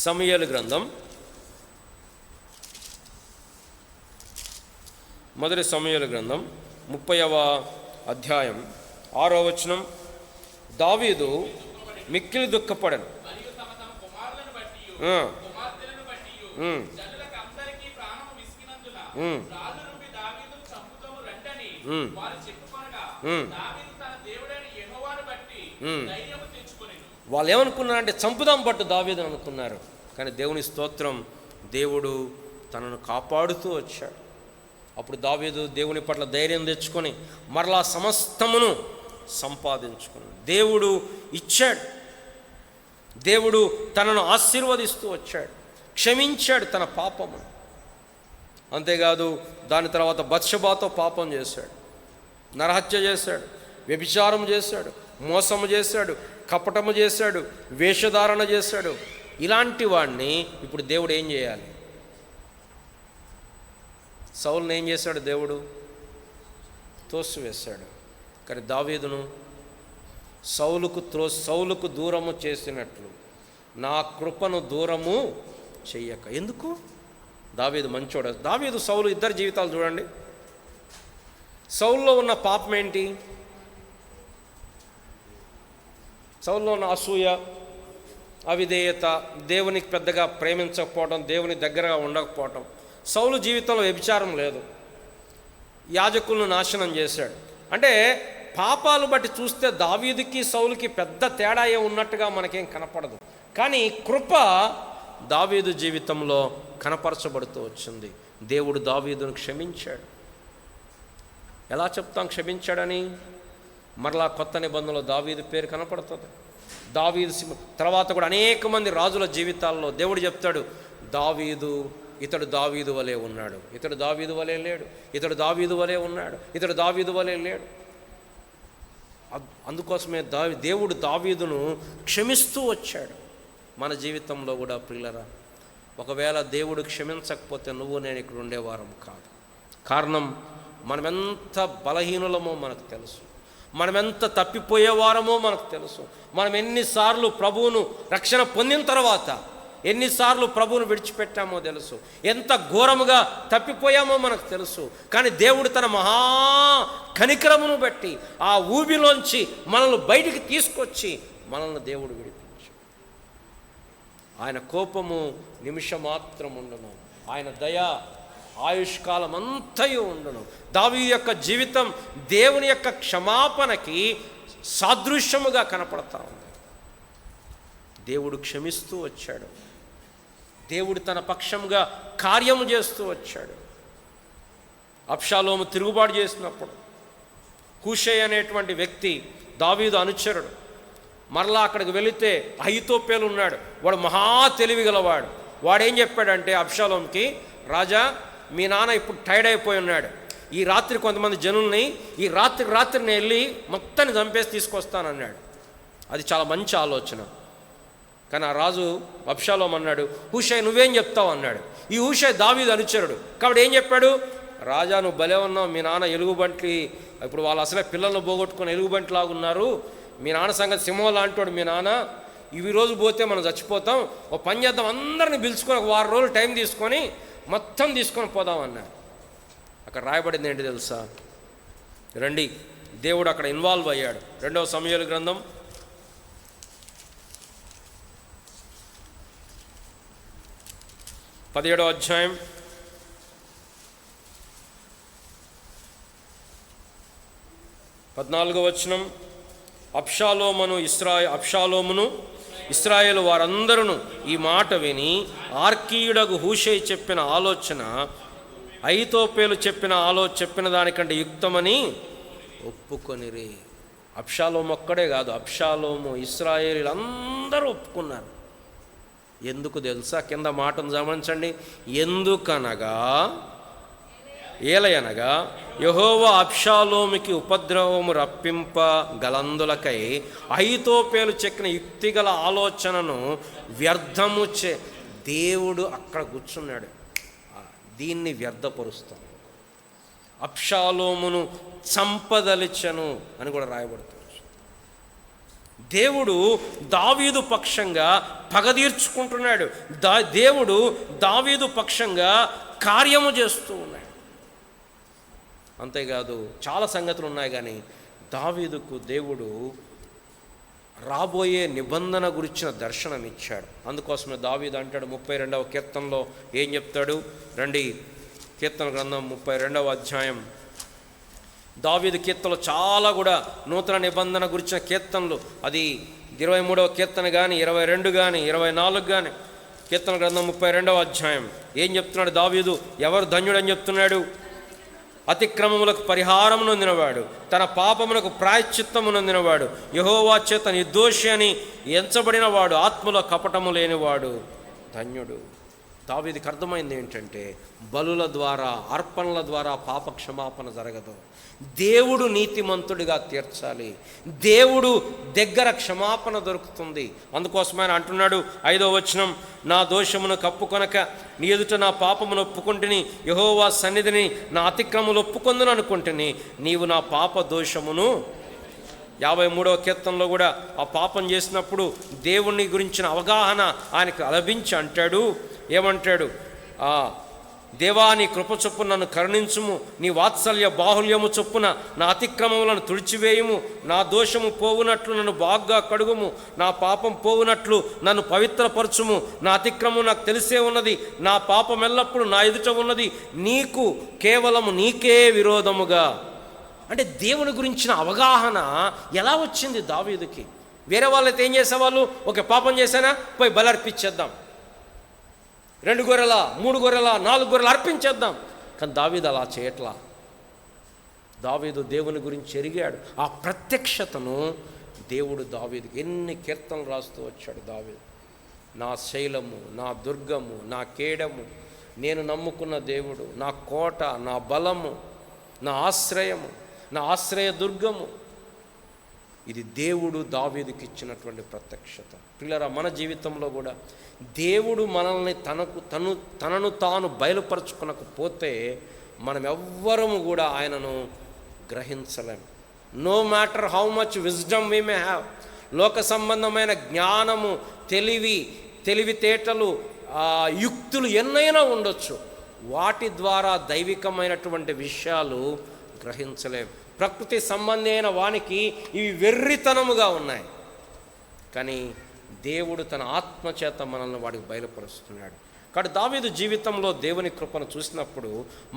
సమూయేలు గ్రంథం 30వ అధ్యాయం 6వ వచనం. దావీదు మిక్కిలి దుఃఖపడను. వాళ్ళు ఏమనుకున్నారంటే చంపుదాం పట్టు దావీదు అనుకున్నారు. కానీ దేవుని స్తోత్రం, దేవుడు తనను కాపాడుతూ వచ్చాడు. అప్పుడు దావీదు దేవుని పట్ల ధైర్యం తెచ్చుకొని మరలా సమస్తమును సంపాదించుకున్నాడు. దేవుడు ఇచ్చాడు, దేవుడు తనను ఆశీర్వదిస్తూ వచ్చాడు, క్షమించాడు తన పాపము. అంతేకాదు దాని తర్వాత బత్షెబాతో పాపం చేశాడు, నరహత్య చేశాడు, వ్యభిచారం చేశాడు, మోసము చేశాడు, కపటము చేశాడు, వేషధారణ చేశాడు. ఇలాంటి వాడిని ఇప్పుడు దేవుడు ఏం చేయాలి? సౌలుని ఏం చేశాడు? దేవుడు తోసివేశాడు. కానీ దావీదును సౌలుకు దూరము చేసినట్లు నా కృపను దూరము చెయ్యక. ఎందుకు? దావీదు మంచోడు. దావీదు సౌలు ఇద్దరు జీవితాలు చూడండి. సౌలులో ఉన్న పాపం ఏంటి? సౌలులో ఉన్న అసూయ, అవిధేయత, దేవునికి పెద్దగా ప్రేమించకపోవడం, దేవుని దగ్గరగా ఉండకపోవటం. సౌలు జీవితంలో వ్యభిచారం లేదు, యాజకులను నాశనం చేశాడు. అంటే పాపాలు బట్టి చూస్తే దావీదుకి సౌలుకి పెద్ద తేడా ఉన్నట్టుగా మనకేం కనపడదు. కానీ కృప దావీదు జీవితంలో కనపరచబడుతూ వచ్చింది. దేవుడు దావీదును క్షమించాడు. ఎలా చెప్తాం క్షమించాడని? మరలా కొత్త నిబంధనలో దావీదు పేరు కనపడుతుంది. దావీదు తర్వాత కూడా అనేక మంది రాజుల జీవితాల్లో దేవుడు చెప్తాడు, ఇతడు దావీదు వలె ఉన్నాడు, ఇతడు దావీదు వలె లేడు, ఇతడు దావీదు వలె ఉన్నాడు, ఇతడు దావీదు వలె లేడు. అందుకోసమే దేవుడు దావీదును క్షమిస్తూ వచ్చాడు. మన జీవితంలో కూడా ప్రియులరా, ఒకవేళ దేవుడు క్షమించకపోతే నువ్వు నేను ఇక్కడ ఉండేవారం కాదు. కారణం, మనమెంత బలహీనులమో మనకు తెలుసు, మనమెంత తప్పిపోయేవారమో మనకు తెలుసు. మనం ఎన్నిసార్లు ప్రభువును రక్షణ పొందిన తర్వాత ఎన్నిసార్లు ప్రభువును విడిచిపెట్టామో తెలుసు, ఎంత ఘోరముగా తప్పిపోయామో మనకు తెలుసు. కానీ దేవుడు తన మహా కనికరమును బట్టి ఆ ఊబిలోంచి మనల్ని బయటికి తీసుకొచ్చి మనల్ని దేవుడు విడిపించాడు. ఆయన కోపము నిమిషమాత్రం ఉండును, ఆయన దయ ఆయుష్కాలం అంతయు ఉండును. దావీదు యొక్క జీవితం దేవుని యొక్క క్షమాపణకి సాదృశ్యముగా కనపడతా ఉంది. దేవుడు క్షమిస్తూ వచ్చాడు, దేవుడు తన పక్షంగా కార్యము చేస్తూ వచ్చాడు. అబ్షాలోము తిరుగుబాటు చేసినప్పుడు హూషై అనేటువంటి వ్యక్తి దావీదు అనుచరుడు. మరలా అక్కడికి వెళితే అహీతోపెలు ఉన్నాడు, వాడు మహా తెలివి గలవాడు. వాడేం చెప్పాడంటే అబ్షాలోంకి, రాజా మీ నాన్న ఇప్పుడు టైర్డ్ అయిపోయి ఉన్నాడు, ఈ రాత్రి కొంతమంది జనుల్ని ఈ రాత్రిని వెళ్ళి మొత్తాన్ని చంపేసి తీసుకొస్తానన్నాడు. అది చాలా మంచి ఆలోచన. కానీ ఆ రాజు అబ్షాలోం అన్నాడు, హూషై నువ్వేం చెప్తావు అన్నాడు. ఈ హూషై దావీదు అనుచరుడు కాబట్టి ఏం చెప్పాడు, రాజా నువ్వు భలే ఉన్నావు, మీ నాన్న ఎలుగుబంటి, ఇప్పుడు వాళ్ళు అసలే పిల్లలను పోగొట్టుకుని ఎలుగుబంటిలాగున్నారు, మీ నాన్న సంగతి సింహం లాంటోడు మీ నాన్న, ఇవి రోజు పోతే మనం చచ్చిపోతాం, ఓ పని చేద్దాం, అందరిని పిలుచుకొని ఒక 1 రోజులు టైం తీసుకొని మొత్తం తీసుకొని పోదామన్నారు. అక్కడ రాయబడింది ఏంటి తెలుసా? రండి, దేవుడు అక్కడ ఇన్వాల్వ్ అయ్యాడు. 2వ సమూయేలు గ్రంథం 17వ అధ్యాయం 14వ వచనం. అబ్షాలోమును ఇశ్రాయేలు వారందరూ ఈ మాట విని ఆర్కీయుడగు హూషై చెప్పిన ఆలోచన అహీతోపెలు చెప్పిన దానికంటే యుక్తమని ఒప్పుకొనిరి. అబ్షాలోము ఒక్కడే కాదు, అబ్షాలోము ఇశ్రాయేలీలు అందరూ ఒప్పుకున్నారు. ఎందుకు తెలుసా? కింద మాటను గమనించండి. ఏలయనగా యెహోవా అబ్షాలోముకి ఉపద్రవము రప్పింపగలందులకై అహీతోపెలు చెక్కిన యుక్తిగల ఆలోచనను వ్యర్థము దేవుడు అక్కడ కూర్చున్నాడు, దీన్ని వ్యర్థపరుస్తాను. అబ్షాలోమును చంపదలిచెను అని కూడా రాయబడుతుంది. దేవుడు దావీదు పక్షంగా పగ తీర్చుకుంటున్నాడు. దేవుడు దావీదు పక్షంగా కార్యము చేస్తూ ఉన్నాడు. అంతేకాదు చాలా సంగతులు ఉన్నాయి, కానీ దావీదుకు దేవుడు రాబోయే నిబంధన గురించిన దర్శనం ఇచ్చాడు. అందుకోసమే దావీదు అంటాడు 32వ కీర్తనలో ఏం చెప్తాడు రండి. కీర్తన గ్రంథం 32వ అధ్యాయం. దావీదు కీర్తనలు చాలా కూడా నూతన నిబంధన గురించిన కీర్తనలు. అది 23వ కీర్తన కానీ 22 కానీ 24 కానీ. కీర్తన గ్రంథం 32వ అధ్యాయం ఏం చెప్తున్నాడు దావీదు? ఎవరు ధన్యుడని చెప్తున్నాడు? అతిక్రమములకు పరిహారము నొందినవాడు, తన పాపములకు ప్రాయశ్చిత్తము నొందినవాడు, యెహోవా చేత నిర్దోషి అని ఎంచబడినవాడు, ఆత్మలో కపటము లేనివాడు ధన్యుడు. దావీదుకి అర్థమైంది ఏంటంటే, బలుల ద్వారా అర్పణల ద్వారా పాప క్షమాపణ జరగదు. దేవుడు నీతిమంతుడిగా తీర్చాలి. దేవుడు దగ్గర క్షమాపణ దొరుకుతుంది. అందుకోసమే ఆయన అంటున్నాడు 5వ వచనం, నా దోషమును కప్పుకొనక నీ ఎదుట నా పాపమును ఒప్పుకుంటుని, యెహోవా సన్నిధిని నా అతిక్రమములు ఒప్పుకొందును అనుకుంటుని, నీవు నా పాప దోషమును. 53వ కీర్తనలో కూడా ఆ పాపం చేసినప్పుడు దేవుని గురించిన అవగాహన ఆయనకు లభించి అంటాడు. ఏమంటాడు? దేవా, నీ కృప చొప్పున నన్ను కరుణించుము, నీ వాత్సల్య బాహుల్యము చొప్పున నా అతిక్రమములను తుడిచివేయుము, నా దోషము పోవునట్లు నన్ను బాగా కడుగుము, నా పాపం పోవునట్లు నన్ను పవిత్రపరచుము, నా అతిక్రమం నాకు తెలిసే ఉన్నది, నా పాపం ఎల్లప్పుడూ నా ఎదుట ఉన్నది, నీకు కేవలము నీకే విరోధముగా. అంటే దేవుని గురించిన అవగాహన ఎలా వచ్చింది దావీదుకి? వేరే వాళ్ళైతే ఏం చేసేవాళ్ళు? ఒక పాపం చేశానా పోయి బలర్పించేద్దాం, 2 గొర్రెల 3 గొర్రెల 4 గొర్రెలు అర్పించేద్దాం. కానీ దావీదు అలా చేయట్లా. దావీదు దేవుని గురించి ఎరిగాడు. ఆ ప్రత్యక్షతను దేవుడు దావీదుకి ఎన్ని కీర్తనలు రాస్తూ వచ్చాడు. దావీదు, నా శైలము, నా దుర్గము, నా కేడము, నేను నమ్ముకున్న దేవుడు, నా కోట, నా బలము, నా ఆశ్రయము, నా ఆశ్రయ దుర్గము. ఇది దేవుడు దావీదుకి ఇచ్చినటువంటి ప్రత్యక్షత. పిల్లరా, మన జీవితంలో కూడా దేవుడు మనల్ని తనను తాను బయలుపరచుకొనకపోతే మనం ఎవ్వరము కూడా ఆయనను గ్రహించలేము. No matter how much wisdom we may have. లోక సంబంధమైన జ్ఞానము, తెలివితేటలు, యుక్తులు ఎన్నైనా ఉండొచ్చు, వాటి ద్వారా దైవికమైనటువంటి విషయాలు గ్రహించలేము. ప్రకృతి సంబంధమైన వానికి ఇవి వెర్రితనముగా ఉన్నాయి. కానీ దేవుడు తన ఆత్మచేత మనల్ని వాడికి బయలుపరుస్తున్నాడు. కాబట్టి దావీదు జీవితంలో దేవుని కృపను చూసినప్పుడు,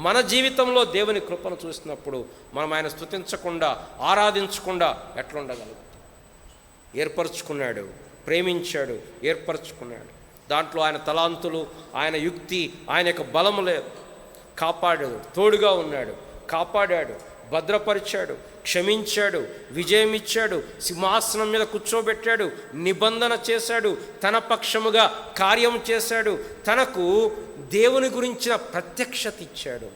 మన జీవితంలో దేవుని కృపను చూసినప్పుడు మనం ఆయన స్తుతించకుండా, ఆరాధించకుండా ఎట్లా ఉండగలుగుతాం? ఏర్పరచుకున్నాడు, ప్రేమించాడు, ఏర్పరచుకున్నాడు. దాంట్లో ఆయన తలాంతులు, ఆయన యుక్తి, ఆయన యొక్క బలము లేదు. కాపాడాడు, తోడుగా ఉన్నాడు, కాపాడాడు, భద్రపరిచాడు, క్షమించాడు, విజయం ఇచ్చాడు, సింహాసనం మీద కూర్చోబెట్టాడు, నిబంధన చేశాడు, తన పక్షముగా కార్యం చేశాడు, తనకు దేవుని గురించిన ప్రత్యక్షత ఇచ్చాడు.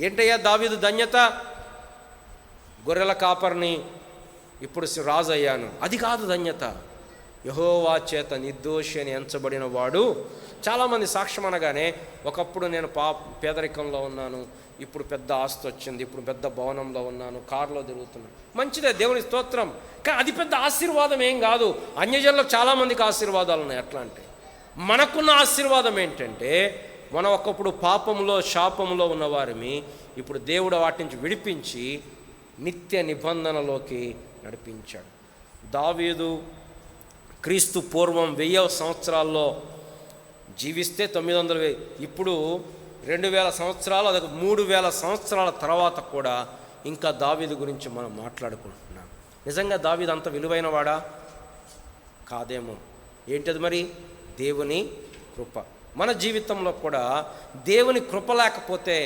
ఏంటయ్యా దావీదు ధన్యత? గొర్రెల కాపరిని ఇప్పుడు రాజు అయ్యాను, అది కాదు ధన్యత. యెహోవా చేత నిర్దోషి అని ఎంచబడిన వాడు. చాలామంది సాక్ష్యం అనగానే, ఒకప్పుడు నేను పేదరికంలో ఉన్నాను, ఇప్పుడు పెద్ద ఆస్తి వచ్చింది, ఇప్పుడు పెద్ద భవనంలో ఉన్నాను, కారులో తిరుగుతున్నాను. మంచిదే, దేవుని స్తోత్రం. కానీ అది పెద్ద ఆశీర్వాదం ఏం కాదు. అన్యజనులకు చాలామందికి ఆశీర్వాదాలు ఉన్నాయి. ఎట్లా అంటే, మనకున్న ఆశీర్వాదం ఏంటంటే, మనం ఒకప్పుడు పాపంలో శాపంలో ఉన్నవారిని ఇప్పుడు దేవుడు వాటి నుంచి విడిపించి నిత్య నిబంధనలోకి నడిపించాడు. దావీదు క్రీస్తు పూర్వం 1000 సంవత్సరాల్లో జీవిస్తే 900, ఇప్పుడు 2000 సంవత్సరాలు, అదొక 3000 సంవత్సరాల తర్వాత కూడా ఇంకా దావీదు గురించి మనం మాట్లాడుకుంటున్నాం. నిజంగా దావీదు అంత విలువైన వాడా? కాదేమో. ఏంటది మరి? దేవుని కృప. మన జీవితంలో కూడా దేవుని కృప లేకపోతే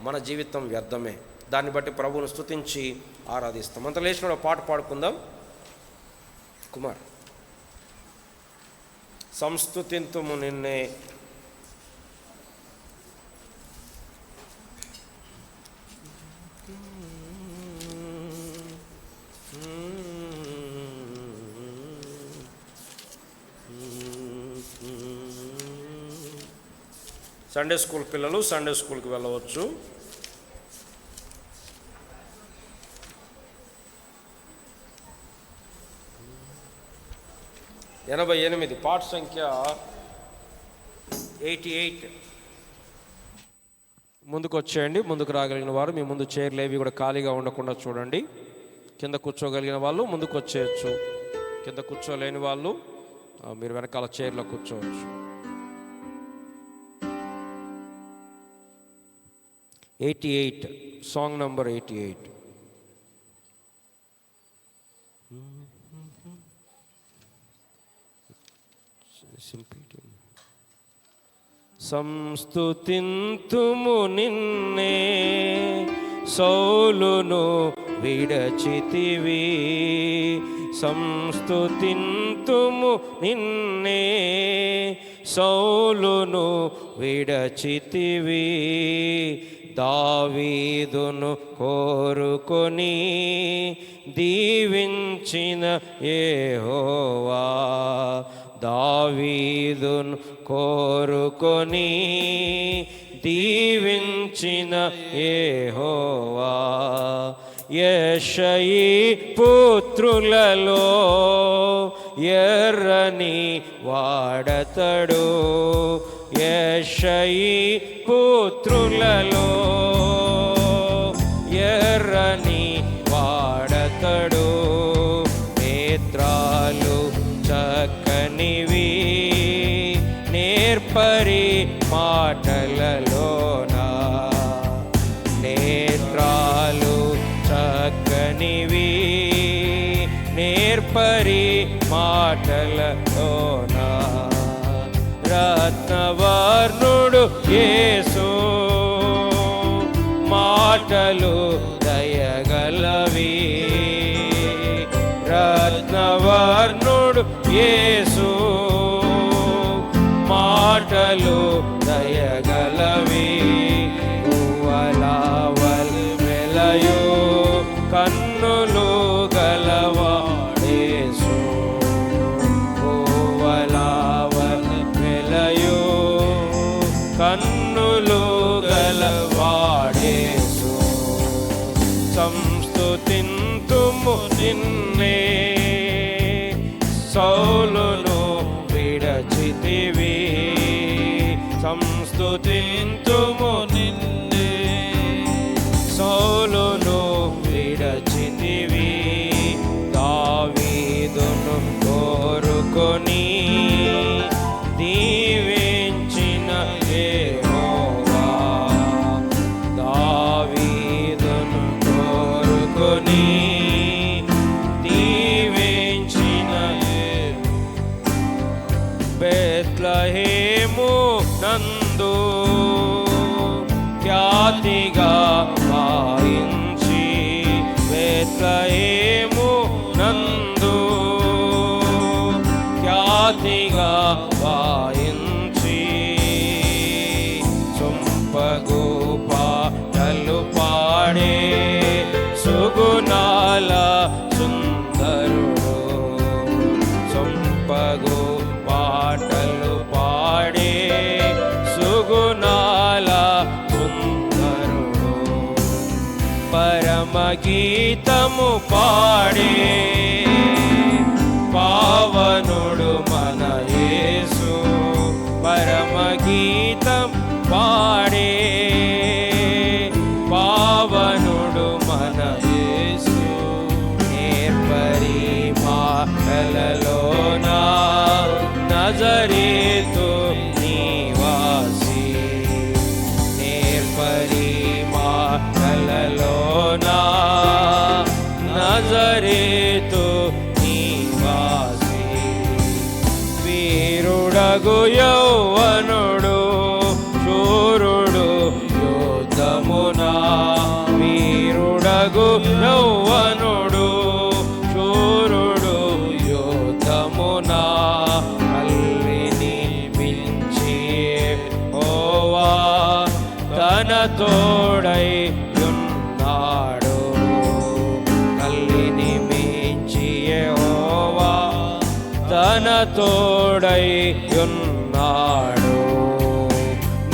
మన జీవితం వ్యర్థమే. దాన్ని బట్టి ప్రభువును స్తుతించి ఆరాధిస్తాం. అంత లేచిన పాట పాడుకుందాం. కుమార్, సంస్తుతింతుము నిన్నే, సండే స్కూల్ పిల్లలు సండే స్కూల్కి వెళ్ళవచ్చు. 88, పాట సంఖ్య 88. ముందుకు వచ్చేయండి. ముందుకు రాగలిగిన వారు మీ ముందు చైర్లు ఏవి కూడా ఖాళీగా ఉండకుండా చూడండి. కింద కూర్చోగలిగిన వాళ్ళు ముందుకు వచ్చేయచ్చు. కింద కూర్చోలేని వాళ్ళు మీరు వెనకాల చైర్లో కూర్చోవచ్చు. 88, సాంగ్ నంబర్ 88. సంస్తుతింతుము నిన్నే సౌలును విడచితివి, సంస్తుతింతుము నిన్నే సౌలును విడచితివి, దావీదును కోరుకొని దీవించిన యెహోవా, దావీదును కోరుకొని దీవించిన యెహోవా, యెషయి పుత్రులలో ఎర్రని వాడతడు, యెషయి పుత్రులలో ఎర్రని వాడతడు, నేత్రాలు చక్కనివి నేర్పరి మాటలలోనా, నేత్రాలు చక్కనివి నేర్పరి మాటలలోనా, రత్నవర్ణుడు యేసు మాటలు దయగలవి, రత్నవర్ణుడు యేసు మాటలు దయగలవి, పువ్వలావల్ వెలయో కన్నులు గలవాడేసు, పువ్వలావల్ వెలయో కన్నులు గలవాడేసు, సంస్తుతింతుము నిన్నే సౌలును విడచితివి, సంస్తుతింతుము నిన్నే సౌలును విడచితివి, దావీదును కోరుకొని దీవించిన యెహోవా, దావీదును కోరుకొని దీవించిన బెత్లెహేము నందు ఖ్యాతిగా వాయించి, బెత్లెహేము నందు ఖ్యాతిగా వాయించి, సొంపగు పాటలు పాడే సుగుణాల సుందరుడు, సొంపగు పాటలు పాడే సుగుణాల సుందరుడు, పరమగీతము పాడే పావనుడు మన యేసు, పరమగీతం పాడే పావనుడు మన యేసు, నేర్పరి మాటలలోనా నజరేతు నివాసి, నేర్పరి మాటలలోనా నజరేతు నివాసి, వీరుడగు యౌవనుడు శూరుడు యోధమునా, వీరుడగు యౌవనుడు శూరుడు యోధమునా, అల్లిని మించి యెహోవా తన తోడై ఉన్నాడు, అల్లిని మించి యెహోవా తన తోడై ఉన్నాడు,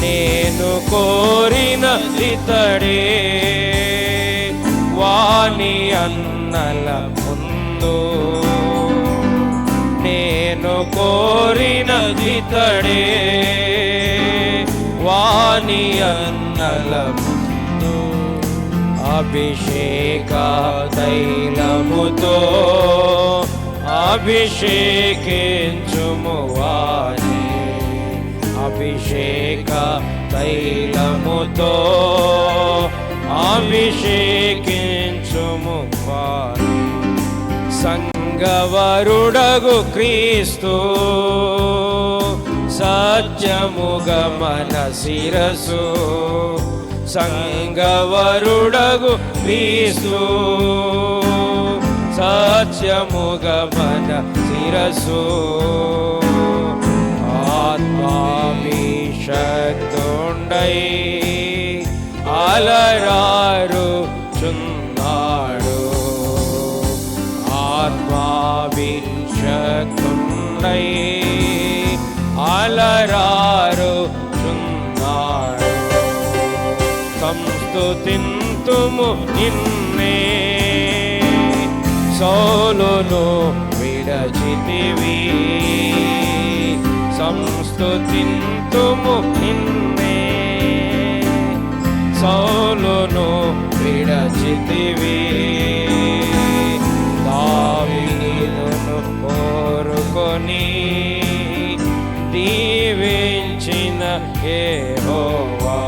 నేను కోరిన ఇతడే వాని అన్నల ముందు, నేను నేను కోరినదితడే, వాని అన్నల ముందు అభిషేక తైలముతో అభిషేకించుము వాని, అభిషేక తైలముతో అభిషేకించుము వాని. సంగవరుడగు క్రీస్తు సత్యముగ మన శిరసు, సంగవరుడగు క్రీస్తు సత్యముగ మన శిరసు. ఆత్మాభిషక్తుండై అలరారు చున్నాడు, ఆత్మాభిషక్తుండై అలరారు చున్నాడు. సంస్తుతింతుము నిన్నే, సౌలును విడచితివి. సంస్తుతింతుము నిన్నే, సౌలును విడచితివి. దావీదును కోరుకొని దీవించిన యెహోవా,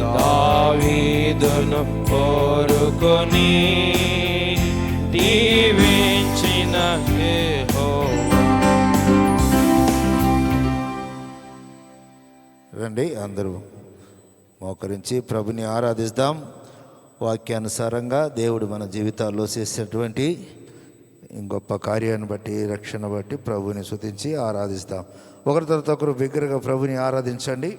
దావీదును కోరుకొని దీవించిన యెహోవా.
రండి అందరూ మోకరించి ప్రభుని ఆరాధిస్తాం. వాక్యానుసారంగా దేవుడు మన జీవితాల్లో చేసేటువంటి గొప్ప కార్యాన్ని బట్టి, రక్షణ బట్టి ప్రభుని స్తుతించి ఆరాధిస్తాం. ఒకరి తర్వాత ఒకరు బిగ్గరగా ప్రభుని ఆరాధించండి.